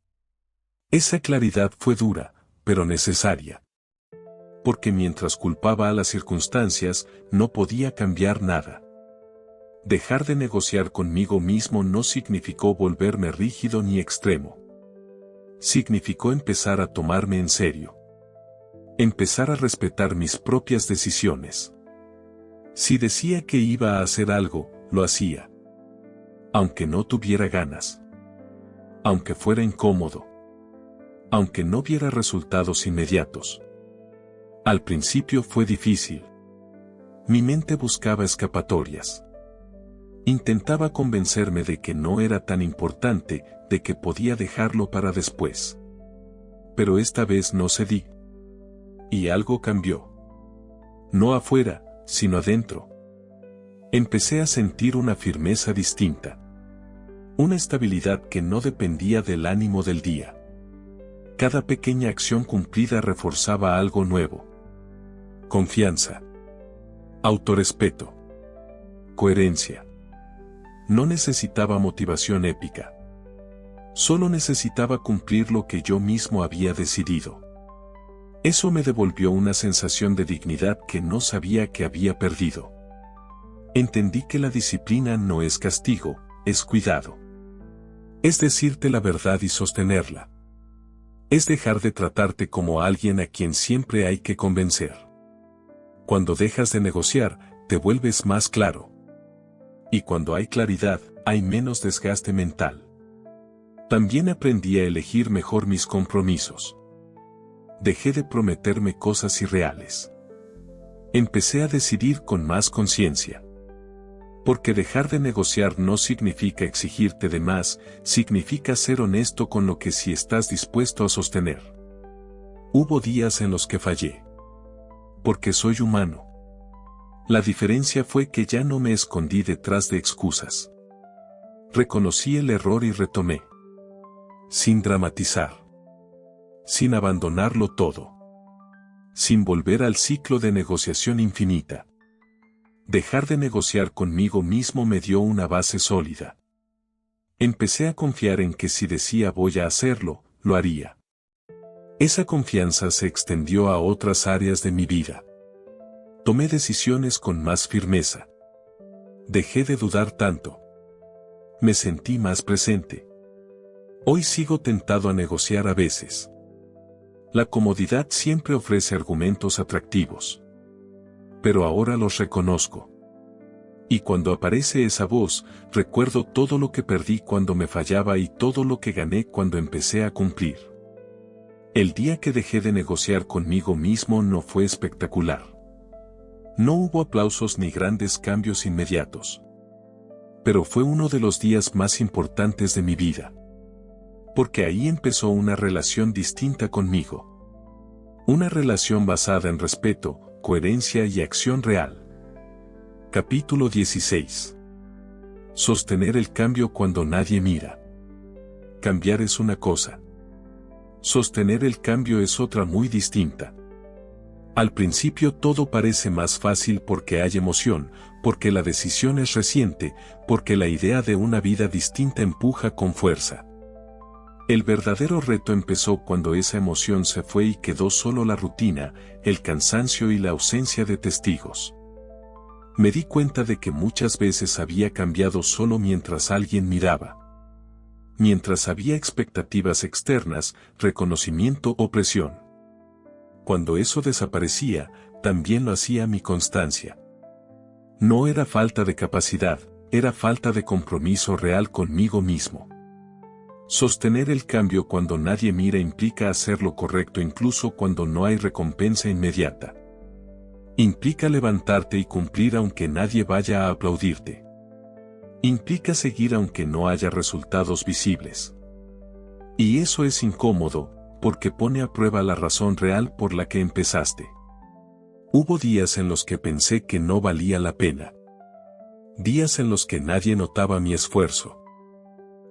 Esa claridad fue dura, pero necesaria. Porque mientras culpaba a las circunstancias, no podía cambiar nada. Dejar de negociar conmigo mismo no significó volverme rígido ni extremo. Significó empezar a tomarme en serio. Empezar a respetar mis propias decisiones. Si decía que iba a hacer algo, lo hacía. Aunque no tuviera ganas. Aunque fuera incómodo. Aunque no viera resultados inmediatos. Al principio fue difícil. Mi mente buscaba escapatorias. Intentaba convencerme de que no era tan importante, de que podía dejarlo para después. Pero esta vez no cedí. Y algo cambió. No afuera, sino adentro. Empecé a sentir una firmeza distinta. Una estabilidad que no dependía del ánimo del día. Cada pequeña acción cumplida reforzaba algo nuevo. Confianza. Autorrespeto. Coherencia. No necesitaba motivación épica. Solo necesitaba cumplir lo que yo mismo había decidido. Eso me devolvió una sensación de dignidad que no sabía que había perdido. Entendí que la disciplina no es castigo, es cuidado. Es decirte la verdad y sostenerla. Es dejar de tratarte como alguien a quien siempre hay que convencer. Cuando dejas de negociar, te vuelves más claro. Y cuando hay claridad, hay menos desgaste mental. También aprendí a elegir mejor mis compromisos. Dejé de prometerme cosas irreales. Empecé a decidir con más conciencia. Porque dejar de negociar no significa exigirte de más, significa ser honesto con lo que sí estás dispuesto a sostener. Hubo días en los que fallé. Porque soy humano. La diferencia fue que ya no me escondí detrás de excusas. Reconocí el error y retomé. Sin dramatizar. Sin abandonarlo todo. Sin volver al ciclo de negociación infinita. Dejar de negociar conmigo mismo me dio una base sólida. Empecé a confiar en que si decía voy a hacerlo, lo haría. Esa confianza se extendió a otras áreas de mi vida. Tomé decisiones con más firmeza. Dejé de dudar tanto. Me sentí más presente. Hoy sigo tentado a negociar a veces. La comodidad siempre ofrece argumentos atractivos. Pero ahora los reconozco. Y cuando aparece esa voz, recuerdo todo lo que perdí cuando me fallaba y todo lo que gané cuando empecé a cumplir. El día que dejé de negociar conmigo mismo no fue espectacular. No hubo aplausos ni grandes cambios inmediatos. Pero fue uno de los días más importantes de mi vida. Porque ahí empezó una relación distinta conmigo. Una relación basada en respeto, coherencia y acción real. Capítulo 16. Sostener el cambio cuando nadie mira. Cambiar es una cosa. Sostener el cambio es otra muy distinta. Al principio todo parece más fácil porque hay emoción, porque la decisión es reciente, porque la idea de una vida distinta empuja con fuerza. El verdadero reto empezó cuando esa emoción se fue y quedó solo la rutina, el cansancio y la ausencia de testigos. Me di cuenta de que muchas veces había cambiado solo mientras alguien miraba. Mientras había expectativas externas, reconocimiento o presión. Cuando eso desaparecía, también lo hacía mi constancia. No era falta de capacidad, era falta de compromiso real conmigo mismo. Sostener el cambio cuando nadie mira implica hacer lo correcto incluso cuando no hay recompensa inmediata. Implica levantarte y cumplir aunque nadie vaya a aplaudirte. Implica seguir aunque no haya resultados visibles. Y eso es incómodo, porque pone a prueba la razón real por la que empezaste. Hubo días en los que pensé que no valía la pena. Días en los que nadie notaba mi esfuerzo.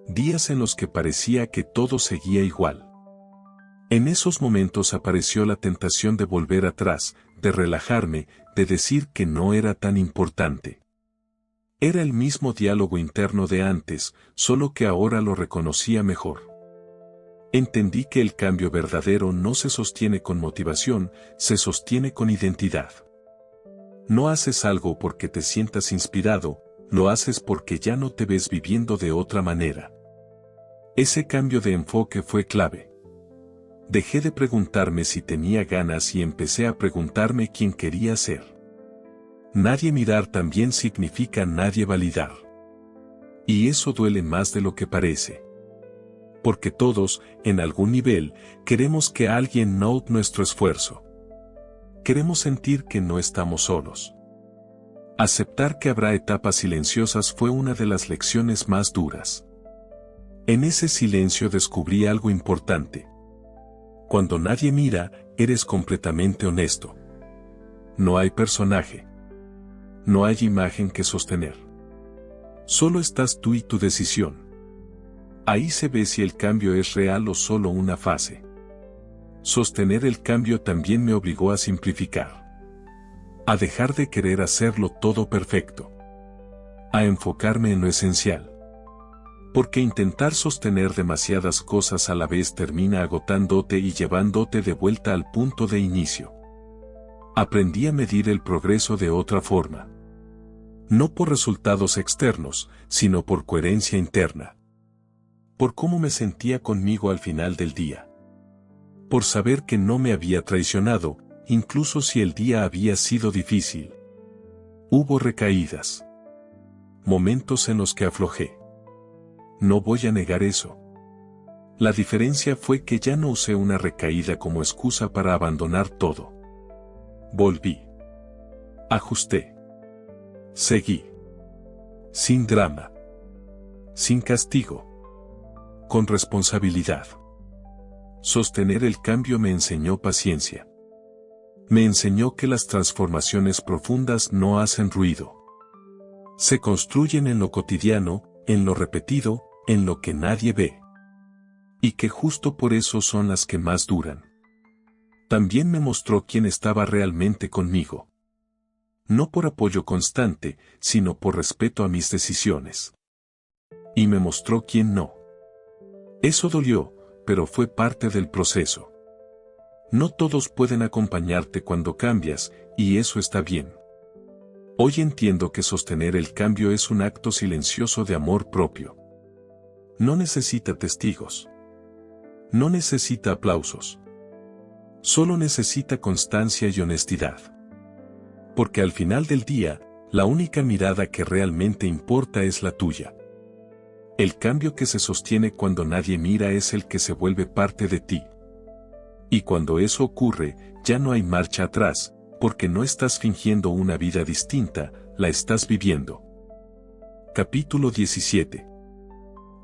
Días en los que parecía que todo seguía igual. En esos momentos apareció la tentación de volver atrás, de relajarme, de decir que no era tan importante. Era el mismo diálogo interno de antes, solo que ahora lo reconocía mejor. Entendí que el cambio verdadero no se sostiene con motivación, se sostiene con identidad. No haces algo porque te sientas inspirado, lo haces porque ya no te ves viviendo de otra manera. Ese cambio de enfoque fue clave. Dejé de preguntarme si tenía ganas y empecé a preguntarme quién quería ser. Nadie mirar también significa nadie validar. Y eso duele más de lo que parece. Porque todos, en algún nivel, queremos que alguien note nuestro esfuerzo. Queremos sentir que no estamos solos. Aceptar que habrá etapas silenciosas fue una de las lecciones más duras. En ese silencio descubrí algo importante. Cuando nadie mira, eres completamente honesto. No hay personaje. No hay imagen que sostener. Solo estás tú y tu decisión. Ahí se ve si el cambio es real o solo una fase. Sostener el cambio también me obligó a simplificar. A dejar de querer hacerlo todo perfecto. A enfocarme en lo esencial. Porque intentar sostener demasiadas cosas a la vez termina agotándote y llevándote de vuelta al punto de inicio. Aprendí a medir el progreso de otra forma. No por resultados externos, sino por coherencia interna. Por cómo me sentía conmigo al final del día. Por saber que no me había traicionado, incluso si el día había sido difícil. Hubo recaídas. Momentos en los que aflojé. No voy a negar eso. La diferencia fue que ya no usé una recaída como excusa para abandonar todo. Volví. Ajusté. Seguí. Sin drama. Sin castigo. Con responsabilidad. Sostener el cambio me enseñó paciencia. Me enseñó que las transformaciones profundas no hacen ruido. Se construyen en lo cotidiano, en lo repetido, en lo que nadie ve. Y que justo por eso son las que más duran. También me mostró quién estaba realmente conmigo. No por apoyo constante, sino por respeto a mis decisiones. Y me mostró quién no. Eso dolió, pero fue parte del proceso. No todos pueden acompañarte cuando cambias, y eso está bien. Hoy entiendo que sostener el cambio es un acto silencioso de amor propio. No necesita testigos. No necesita aplausos. Solo necesita constancia y honestidad. Porque al final del día, la única mirada que realmente importa es la tuya. El cambio que se sostiene cuando nadie mira es el que se vuelve parte de ti. Y cuando eso ocurre, ya no hay marcha atrás, porque no estás fingiendo una vida distinta, la estás viviendo. Capítulo 17.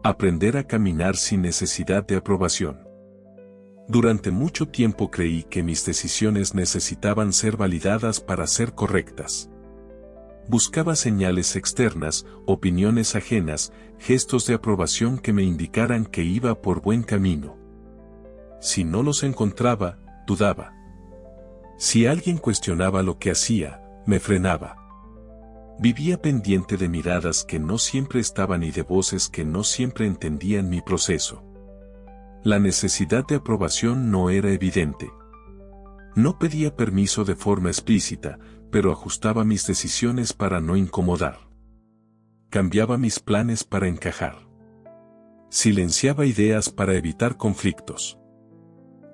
Aprender a caminar sin necesidad de aprobación. Durante mucho tiempo creí que mis decisiones necesitaban ser validadas para ser correctas. Buscaba señales externas, opiniones ajenas, gestos de aprobación que me indicaran que iba por buen camino. Si no los encontraba, dudaba. Si alguien cuestionaba lo que hacía, me frenaba. Vivía pendiente de miradas que no siempre estaban y de voces que no siempre entendían mi proceso. La necesidad de aprobación no era evidente. No pedía permiso de forma explícita, pero ajustaba mis decisiones para no incomodar. Cambiaba mis planes para encajar. Silenciaba ideas para evitar conflictos.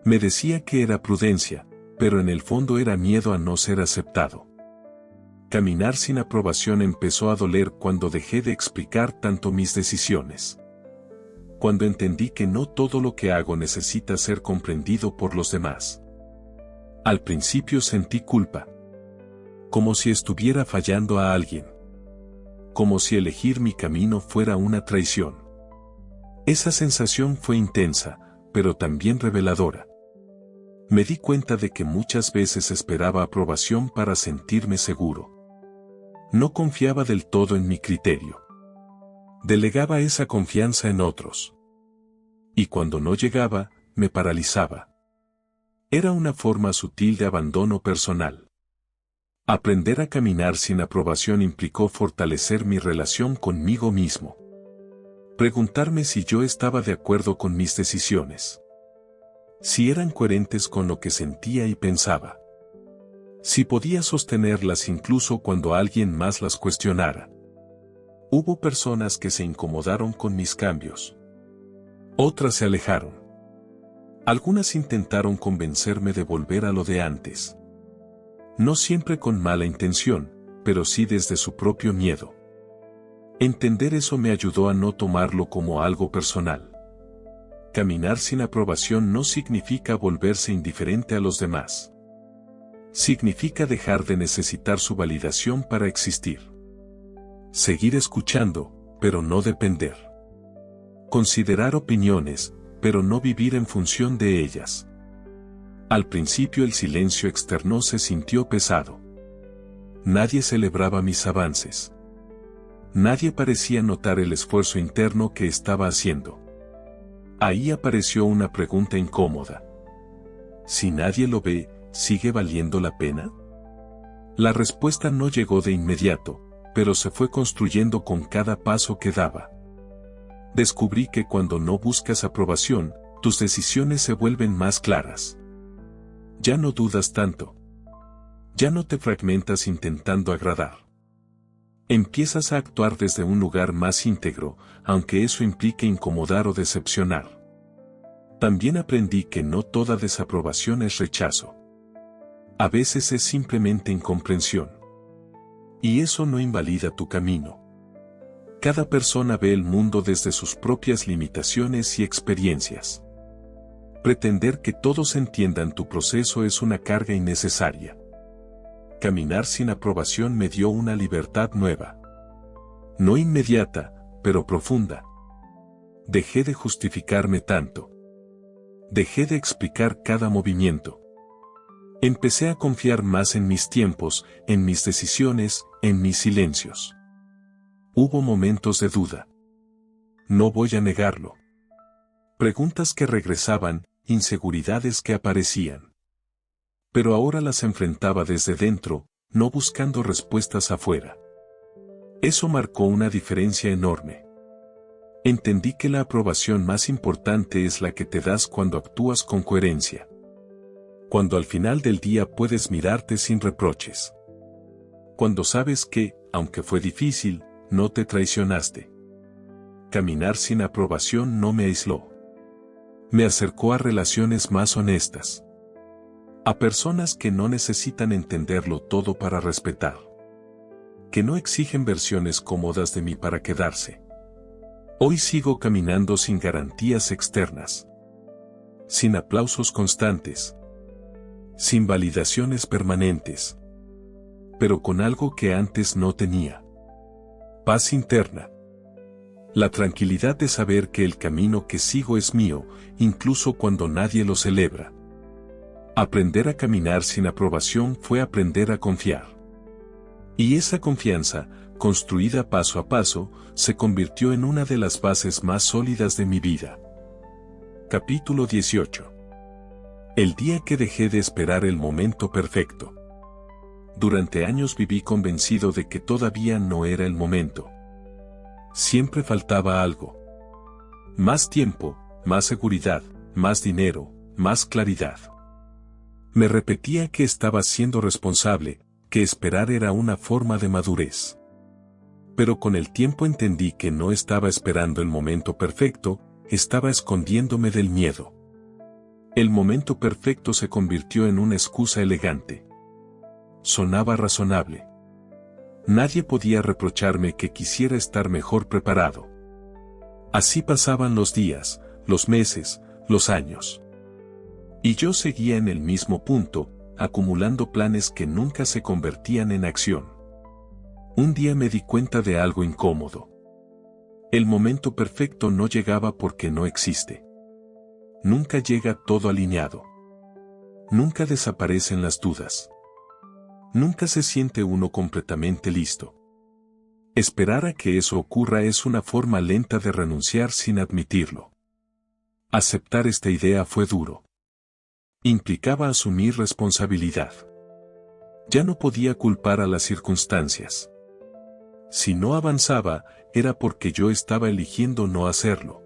Me decía que era prudencia, pero en el fondo era miedo a no ser aceptado. Caminar sin aprobación empezó a doler cuando dejé de explicar tanto mis decisiones. Cuando entendí que no todo lo que hago necesita ser comprendido por los demás. Al principio sentí culpa. Como si estuviera fallando a alguien. Como si elegir mi camino fuera una traición. Esa sensación fue intensa, pero también reveladora. Me di cuenta de que muchas veces esperaba aprobación para sentirme seguro. No confiaba del todo en mi criterio. Delegaba esa confianza en otros. Y cuando no llegaba, me paralizaba. Era una forma sutil de abandono personal. Aprender a caminar sin aprobación implicó fortalecer mi relación conmigo mismo. Preguntarme si yo estaba de acuerdo con mis decisiones. Si eran coherentes con lo que sentía y pensaba. Si podía sostenerlas incluso cuando alguien más las cuestionara. Hubo personas que se incomodaron con mis cambios. Otras se alejaron. Algunas intentaron convencerme de volver a lo de antes. No siempre con mala intención, pero sí desde su propio miedo. Entender eso me ayudó a no tomarlo como algo personal. Caminar sin aprobación no significa volverse indiferente a los demás. Significa dejar de necesitar su validación para existir. Seguir escuchando, pero no depender. Considerar opiniones, pero no vivir en función de ellas. Al principio el silencio externo se sintió pesado. Nadie celebraba mis avances. Nadie parecía notar el esfuerzo interno que estaba haciendo. Ahí apareció una pregunta incómoda. Si nadie lo ve, ¿sigue valiendo la pena? La respuesta no llegó de inmediato, pero se fue construyendo con cada paso que daba. Descubrí que cuando no buscas aprobación, tus decisiones se vuelven más claras. Ya no dudas tanto. Ya no te fragmentas intentando agradar. Empiezas a actuar desde un lugar más íntegro, aunque eso implique incomodar o decepcionar. También aprendí que no toda desaprobación es rechazo. A veces es simplemente incomprensión. Y eso no invalida tu camino. Cada persona ve el mundo desde sus propias limitaciones y experiencias. Pretender que todos entiendan tu proceso es una carga innecesaria. Caminar sin aprobación me dio una libertad nueva. No inmediata, pero profunda. Dejé de justificarme tanto. Dejé de explicar cada movimiento. Empecé a confiar más en mis tiempos, en mis decisiones, en mis silencios. Hubo momentos de duda. No voy a negarlo. Preguntas que regresaban, inseguridades que aparecían. Pero ahora las enfrentaba desde dentro, no buscando respuestas afuera. Eso marcó una diferencia enorme. Entendí que la aprobación más importante es la que te das cuando actúas con coherencia. Cuando al final del día puedes mirarte sin reproches. Cuando sabes que, aunque fue difícil, no te traicionaste. Caminar sin aprobación no me aisló. Me acercó a relaciones más honestas. A personas que no necesitan entenderlo todo para respetar. Que no exigen versiones cómodas de mí para quedarse. Hoy sigo caminando sin garantías externas. Sin aplausos constantes. Sin validaciones permanentes. Pero con algo que antes no tenía. Paz interna. La tranquilidad de saber que el camino que sigo es mío, incluso cuando nadie lo celebra. Aprender a caminar sin aprobación fue aprender a confiar. Y esa confianza, construida paso a paso, se convirtió en una de las bases más sólidas de mi vida. Capítulo 18. El día que dejé de esperar el momento perfecto. Durante años viví convencido de que todavía no era el momento. Siempre faltaba algo. Más tiempo, más seguridad, más dinero, más claridad. Me repetía que estaba siendo responsable, que esperar era una forma de madurez. Pero con el tiempo entendí que no estaba esperando el momento perfecto, estaba escondiéndome del miedo. El momento perfecto se convirtió en una excusa elegante. Sonaba razonable. Nadie podía reprocharme que quisiera estar mejor preparado. Así pasaban los días, los meses, los años. Y yo seguía en el mismo punto, acumulando planes que nunca se convertían en acción. Un día me di cuenta de algo incómodo. El momento perfecto no llegaba porque no existe. Nunca llega todo alineado. Nunca desaparecen las dudas. Nunca se siente uno completamente listo. Esperar a que eso ocurra es una forma lenta de renunciar sin admitirlo. Aceptar esta idea fue duro. Implicaba asumir responsabilidad. Ya no podía culpar a las circunstancias. Si no avanzaba, era porque yo estaba eligiendo no hacerlo.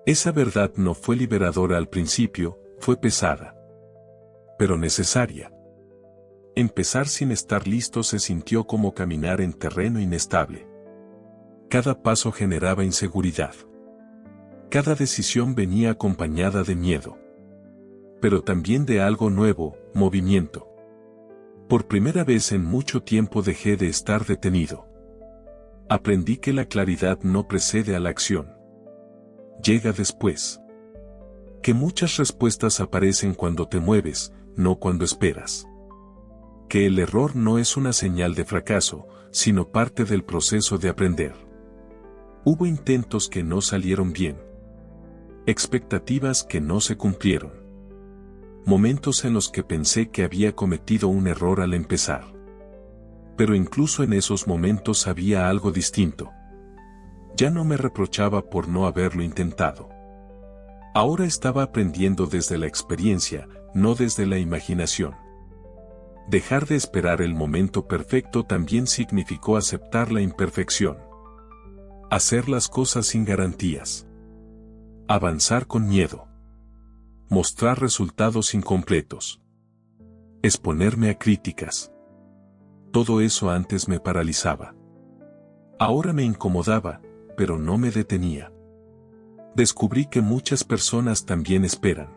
Esa verdad no fue liberadora al principio, fue pesada. Pero necesaria. Empezar sin estar listo se sintió como caminar en terreno inestable. Cada paso generaba inseguridad. Cada decisión venía acompañada de miedo. Pero también de algo nuevo, movimiento. Por primera vez en mucho tiempo dejé de estar detenido. Aprendí que la claridad no precede a la acción. Llega después. Que muchas respuestas aparecen cuando te mueves, no cuando esperas. Que el error no es una señal de fracaso, sino parte del proceso de aprender. Hubo intentos que no salieron bien. Expectativas que no se cumplieron. Momentos en los que pensé que había cometido un error al empezar. Pero incluso en esos momentos había algo distinto. Ya no me reprochaba por no haberlo intentado. Ahora estaba aprendiendo desde la experiencia, no desde la imaginación. Dejar de esperar el momento perfecto también significó aceptar la imperfección. Hacer las cosas sin garantías. Avanzar con miedo. Mostrar resultados incompletos. Exponerme a críticas. Todo eso antes me paralizaba. Ahora me incomodaba, pero no me detenía. Descubrí que muchas personas también esperan.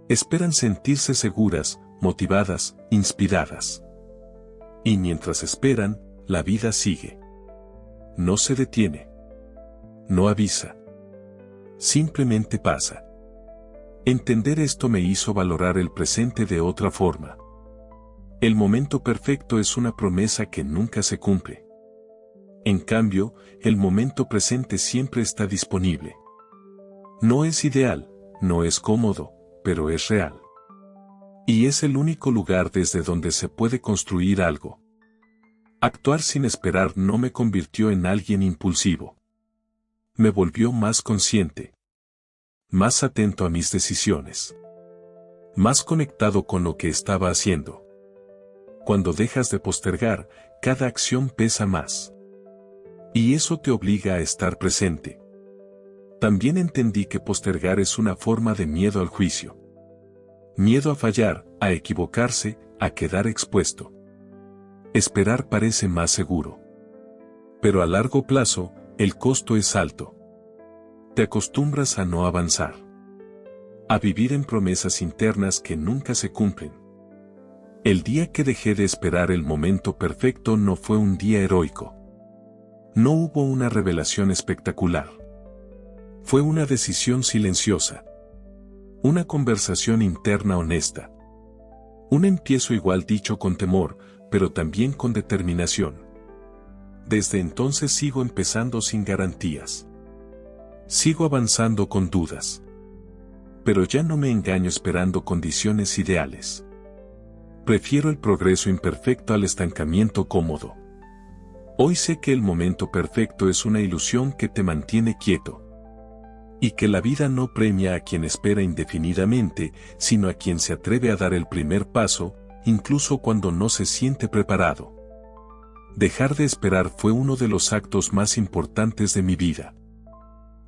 Esperan sentirse seguras, motivadas, inspiradas. Y mientras esperan, la vida sigue. No se detiene. No avisa. Simplemente pasa. Entender esto me hizo valorar el presente de otra forma. El momento perfecto es una promesa que nunca se cumple. En cambio, el momento presente siempre está disponible. No es ideal, no es cómodo, pero es real. Y es el único lugar desde donde se puede construir algo. Actuar sin esperar no me convirtió en alguien impulsivo. Me volvió más consciente. Más atento a mis decisiones. Más conectado con lo que estaba haciendo. Cuando dejas de postergar, cada acción pesa más. Y eso te obliga a estar presente. También entendí que postergar es una forma de miedo al juicio. Miedo a fallar, a equivocarse, a quedar expuesto. Esperar parece más seguro. Pero a largo plazo, el costo es alto. Te acostumbras a no avanzar. A vivir en promesas internas que nunca se cumplen. El día que dejé de esperar el momento perfecto no fue un día heroico. No hubo una revelación espectacular. Fue una decisión silenciosa. Una conversación interna honesta. Un empiezo igual dicho con temor, pero también con determinación. Desde entonces sigo empezando sin garantías. Sigo avanzando con dudas. Pero ya no me engaño esperando condiciones ideales. Prefiero el progreso imperfecto al estancamiento cómodo. Hoy sé que el momento perfecto es una ilusión que te mantiene quieto. Y que la vida no premia a quien espera indefinidamente, sino a quien se atreve a dar el primer paso, incluso cuando no se siente preparado. Dejar de esperar fue uno de los actos más importantes de mi vida.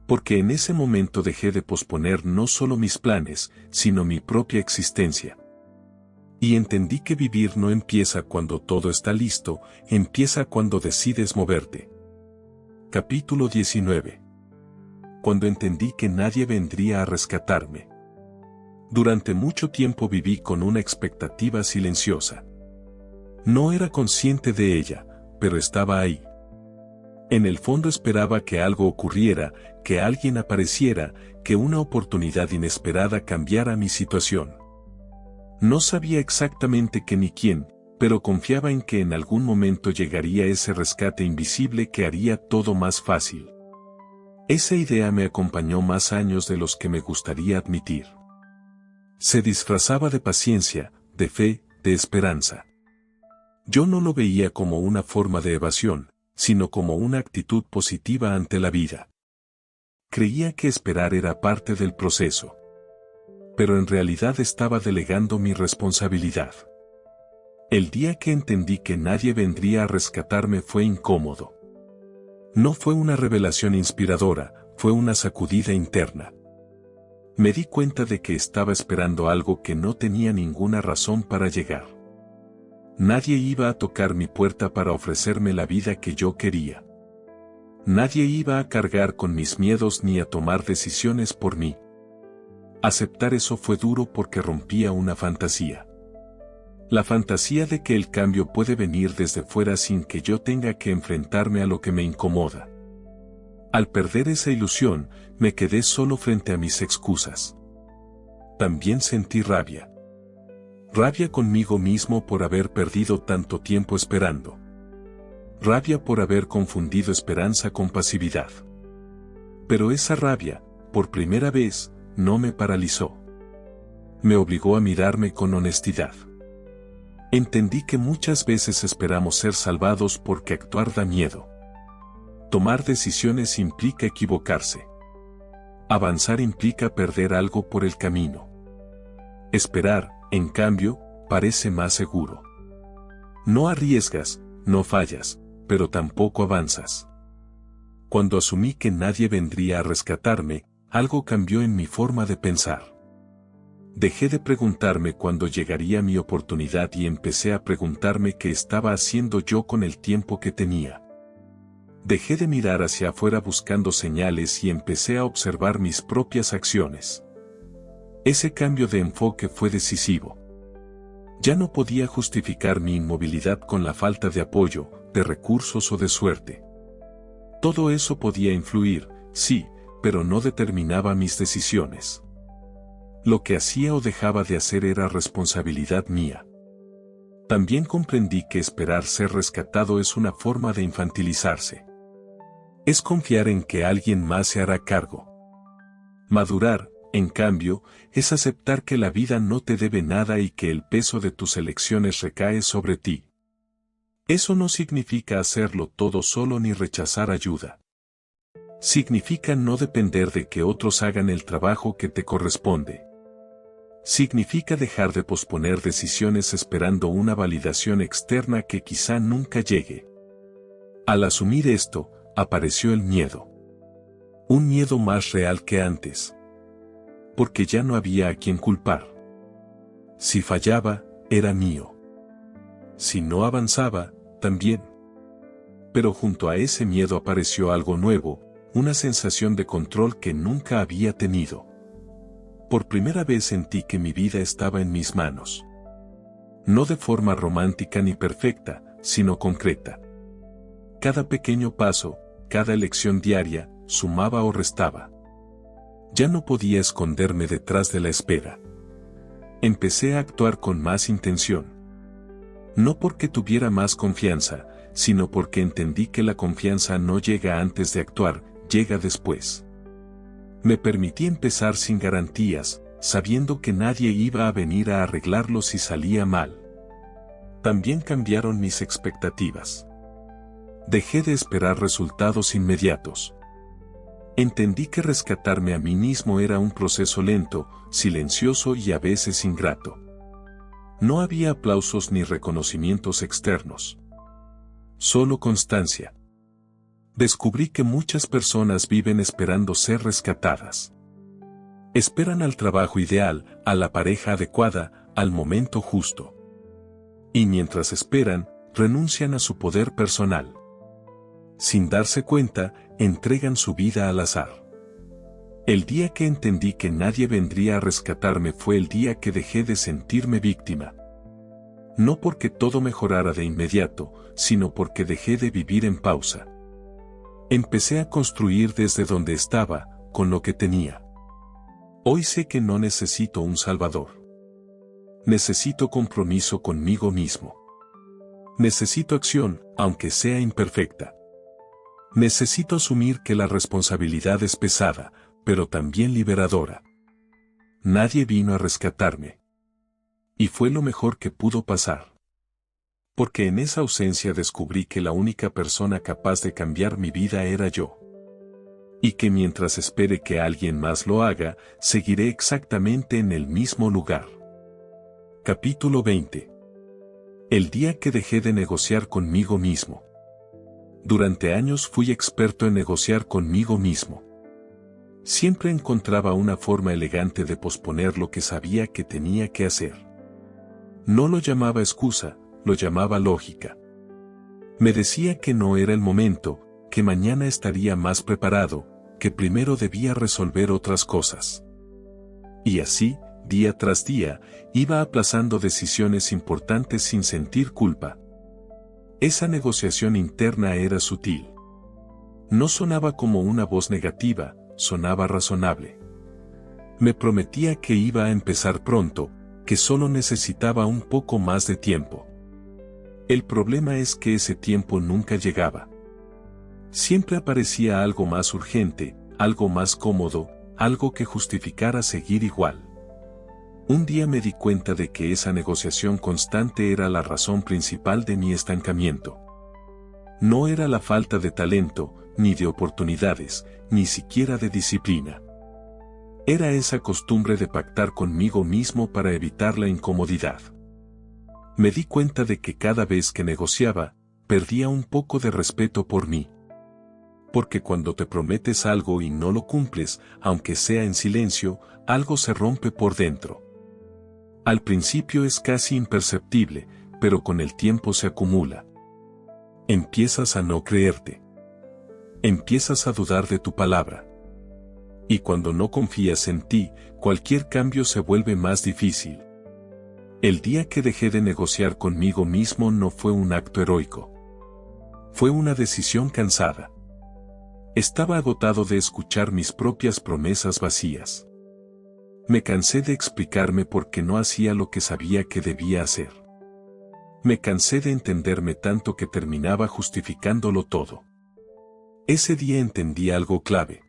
Porque en ese momento dejé de posponer no solo mis planes, sino mi propia existencia. Y entendí que vivir no empieza cuando todo está listo, empieza cuando decides moverte. Capítulo 19. Cuando entendí que nadie vendría a rescatarme. Durante mucho tiempo viví con una expectativa silenciosa. No era consciente de ella, pero estaba ahí. En el fondo esperaba que algo ocurriera, que alguien apareciera, que una oportunidad inesperada cambiara mi situación. No sabía exactamente qué ni quién, pero confiaba en que en algún momento llegaría ese rescate invisible que haría todo más fácil. Esa idea me acompañó más años de los que me gustaría admitir. Se disfrazaba de paciencia, de fe, de esperanza. Yo no lo veía como una forma de evasión, sino como una actitud positiva ante la vida. Creía que esperar era parte del proceso. Pero en realidad estaba delegando mi responsabilidad. El día que entendí que nadie vendría a rescatarme fue incómodo. No fue una revelación inspiradora, fue una sacudida interna. Me di cuenta de que estaba esperando algo que no tenía ninguna razón para llegar. Nadie iba a tocar mi puerta para ofrecerme la vida que yo quería. Nadie iba a cargar con mis miedos ni a tomar decisiones por mí. Aceptar eso fue duro porque rompía una fantasía. La fantasía de que el cambio puede venir desde fuera sin que yo tenga que enfrentarme a lo que me incomoda. Al perder esa ilusión, me quedé solo frente a mis excusas. También sentí rabia. Rabia conmigo mismo por haber perdido tanto tiempo esperando. Rabia por haber confundido esperanza con pasividad. Pero esa rabia, por primera vez, no me paralizó. Me obligó a mirarme con honestidad. Entendí que muchas veces esperamos ser salvados porque actuar da miedo. Tomar decisiones implica equivocarse. Avanzar implica perder algo por el camino. Esperar, en cambio, parece más seguro. No arriesgas, no fallas, pero tampoco avanzas. Cuando asumí que nadie vendría a rescatarme, algo cambió en mi forma de pensar. Dejé de preguntarme cuándo llegaría mi oportunidad y empecé a preguntarme qué estaba haciendo yo con el tiempo que tenía. Dejé de mirar hacia afuera buscando señales y empecé a observar mis propias acciones. Ese cambio de enfoque fue decisivo. Ya no podía justificar mi inmovilidad con la falta de apoyo, de recursos o de suerte. Todo eso podía influir, sí, pero no determinaba mis decisiones. Lo que hacía o dejaba de hacer era responsabilidad mía. También comprendí que esperar ser rescatado es una forma de infantilizarse. Es confiar en que alguien más se hará cargo. Madurar, en cambio, es aceptar que la vida no te debe nada y que el peso de tus elecciones recae sobre ti. Eso no significa hacerlo todo solo ni rechazar ayuda. Significa no depender de que otros hagan el trabajo que te corresponde. Significa dejar de posponer decisiones esperando una validación externa que quizá nunca llegue. Al asumir esto, apareció el miedo. Un miedo más real que antes. Porque ya no había a quien culpar. Si fallaba, era mío. Si no avanzaba, también. Pero junto a ese miedo apareció algo nuevo, una sensación de control que nunca había tenido. Por primera vez sentí que mi vida estaba en mis manos. No de forma romántica ni perfecta, sino concreta. Cada pequeño paso, cada elección diaria, sumaba o restaba. Ya no podía esconderme detrás de la espera. Empecé a actuar con más intención. No porque tuviera más confianza, sino porque entendí que la confianza no llega antes de actuar, llega después. Me permití empezar sin garantías, sabiendo que nadie iba a venir a arreglarlo si salía mal. También cambiaron mis expectativas. Dejé de esperar resultados inmediatos. Entendí que rescatarme a mí mismo era un proceso lento, silencioso y a veces ingrato. No había aplausos ni reconocimientos externos. Solo constancia. Descubrí que muchas personas viven esperando ser rescatadas. Esperan al trabajo ideal, a la pareja adecuada, al momento justo. Y mientras esperan, renuncian a su poder personal. Sin darse cuenta, entregan su vida al azar. El día que entendí que nadie vendría a rescatarme fue el día que dejé de sentirme víctima. No porque todo mejorara de inmediato, sino porque dejé de vivir en pausa. Empecé a construir desde donde estaba, con lo que tenía. Hoy sé que no necesito un salvador. Necesito compromiso conmigo mismo. Necesito acción, aunque sea imperfecta. Necesito asumir que la responsabilidad es pesada, pero también liberadora. Nadie vino a rescatarme. Y fue lo mejor que pudo pasar. Porque en esa ausencia descubrí que la única persona capaz de cambiar mi vida era yo. Y que mientras espere que alguien más lo haga, seguiré exactamente en el mismo lugar. Capítulo 20. El día que dejé de negociar conmigo mismo. Durante años fui experto en negociar conmigo mismo. Siempre encontraba una forma elegante de posponer lo que sabía que tenía que hacer. No lo llamaba excusa, lo llamaba lógica. Me decía que no era el momento, que mañana estaría más preparado, que primero debía resolver otras cosas. Y así, día tras día, iba aplazando decisiones importantes sin sentir culpa. Esa negociación interna era sutil. No sonaba como una voz negativa, sonaba razonable. Me prometía que iba a empezar pronto, que solo necesitaba un poco más de tiempo. El problema es que ese tiempo nunca llegaba. Siempre aparecía algo más urgente, algo más cómodo, algo que justificara seguir igual. Un día me di cuenta de que esa negociación constante era la razón principal de mi estancamiento. No era la falta de talento, ni de oportunidades, ni siquiera de disciplina. Era esa costumbre de pactar conmigo mismo para evitar la incomodidad. Me di cuenta de que cada vez que negociaba, perdía un poco de respeto por mí. Porque cuando te prometes algo y no lo cumples, aunque sea en silencio, algo se rompe por dentro. Al principio es casi imperceptible, pero con el tiempo se acumula. Empiezas a no creerte. Empiezas a dudar de tu palabra. Y cuando no confías en ti, cualquier cambio se vuelve más difícil. El día que dejé de negociar conmigo mismo no fue un acto heroico. Fue una decisión cansada. Estaba agotado de escuchar mis propias promesas vacías. Me cansé de explicarme por qué no hacía lo que sabía que debía hacer. Me cansé de entenderme tanto que terminaba justificándolo todo. Ese día entendí algo clave.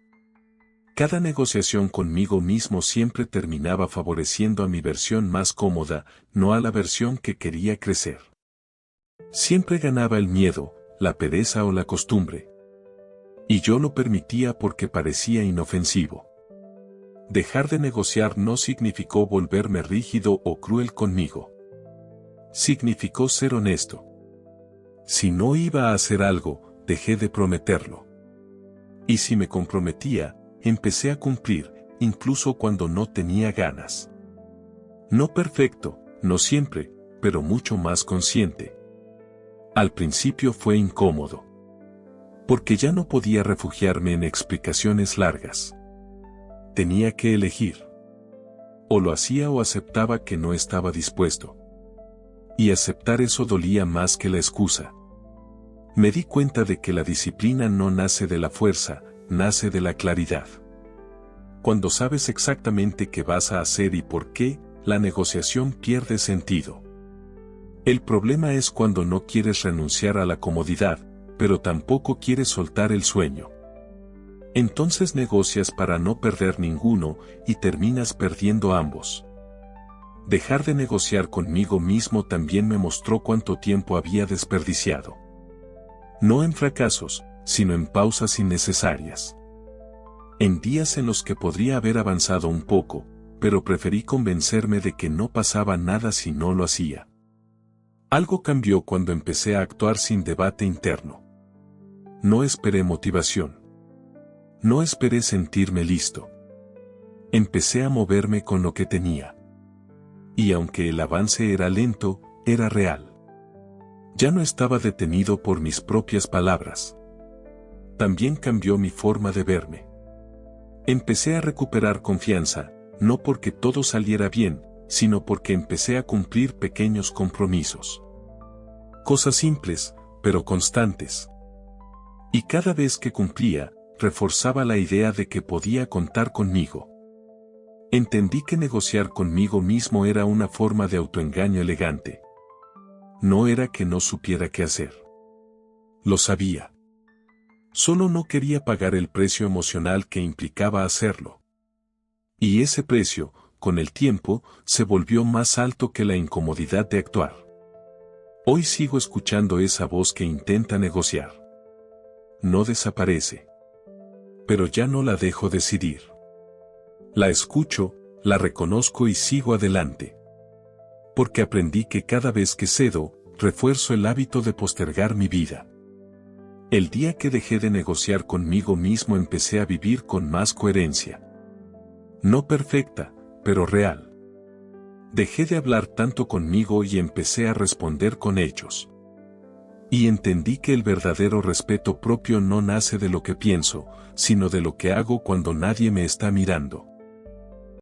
Cada negociación conmigo mismo siempre terminaba favoreciendo a mi versión más cómoda, no a la versión que quería crecer. Siempre ganaba el miedo, la pereza o la costumbre. Y yo lo permitía porque parecía inofensivo. Dejar de negociar no significó volverme rígido o cruel conmigo. Significó ser honesto. Si no iba a hacer algo, dejé de prometerlo. Y si me comprometía, empecé a cumplir, incluso cuando no tenía ganas. No perfecto, no siempre, pero mucho más consciente. Al principio fue incómodo. Porque ya no podía refugiarme en explicaciones largas. Tenía que elegir. O lo hacía o aceptaba que no estaba dispuesto. Y aceptar eso dolía más que la excusa. Me di cuenta de que la disciplina no nace de la fuerza, nace de la claridad. Cuando sabes exactamente qué vas a hacer y por qué, la negociación pierde sentido. El problema es cuando no quieres renunciar a la comodidad, pero tampoco quieres soltar el sueño. Entonces negocias para no perder ninguno y terminas perdiendo ambos. Dejar de negociar conmigo mismo también me mostró cuánto tiempo había desperdiciado. No en fracasos, sino en pausas innecesarias. En días en los que podría haber avanzado un poco, pero preferí convencerme de que no pasaba nada si no lo hacía. Algo cambió cuando empecé a actuar sin debate interno. No esperé motivación. No esperé sentirme listo. Empecé a moverme con lo que tenía. Y aunque el avance era lento, era real. Ya no estaba detenido por mis propias palabras. También cambió mi forma de verme. Empecé a recuperar confianza, no porque todo saliera bien, sino porque empecé a cumplir pequeños compromisos. Cosas simples, pero constantes. Y cada vez que cumplía, reforzaba la idea de que podía contar conmigo. Entendí que negociar conmigo mismo era una forma de autoengaño elegante. No era que no supiera qué hacer. Lo sabía. Solo no quería pagar el precio emocional que implicaba hacerlo. Y ese precio, con el tiempo, se volvió más alto que la incomodidad de actuar. Hoy sigo escuchando esa voz que intenta negociar. No desaparece. Pero ya no la dejo decidir. La escucho, la reconozco y sigo adelante. Porque aprendí que cada vez que cedo, refuerzo el hábito de postergar mi vida. El día que dejé de negociar conmigo mismo empecé a vivir con más coherencia. No perfecta, pero real. Dejé de hablar tanto conmigo y empecé a responder con hechos. Y entendí que el verdadero respeto propio no nace de lo que pienso, sino de lo que hago cuando nadie me está mirando.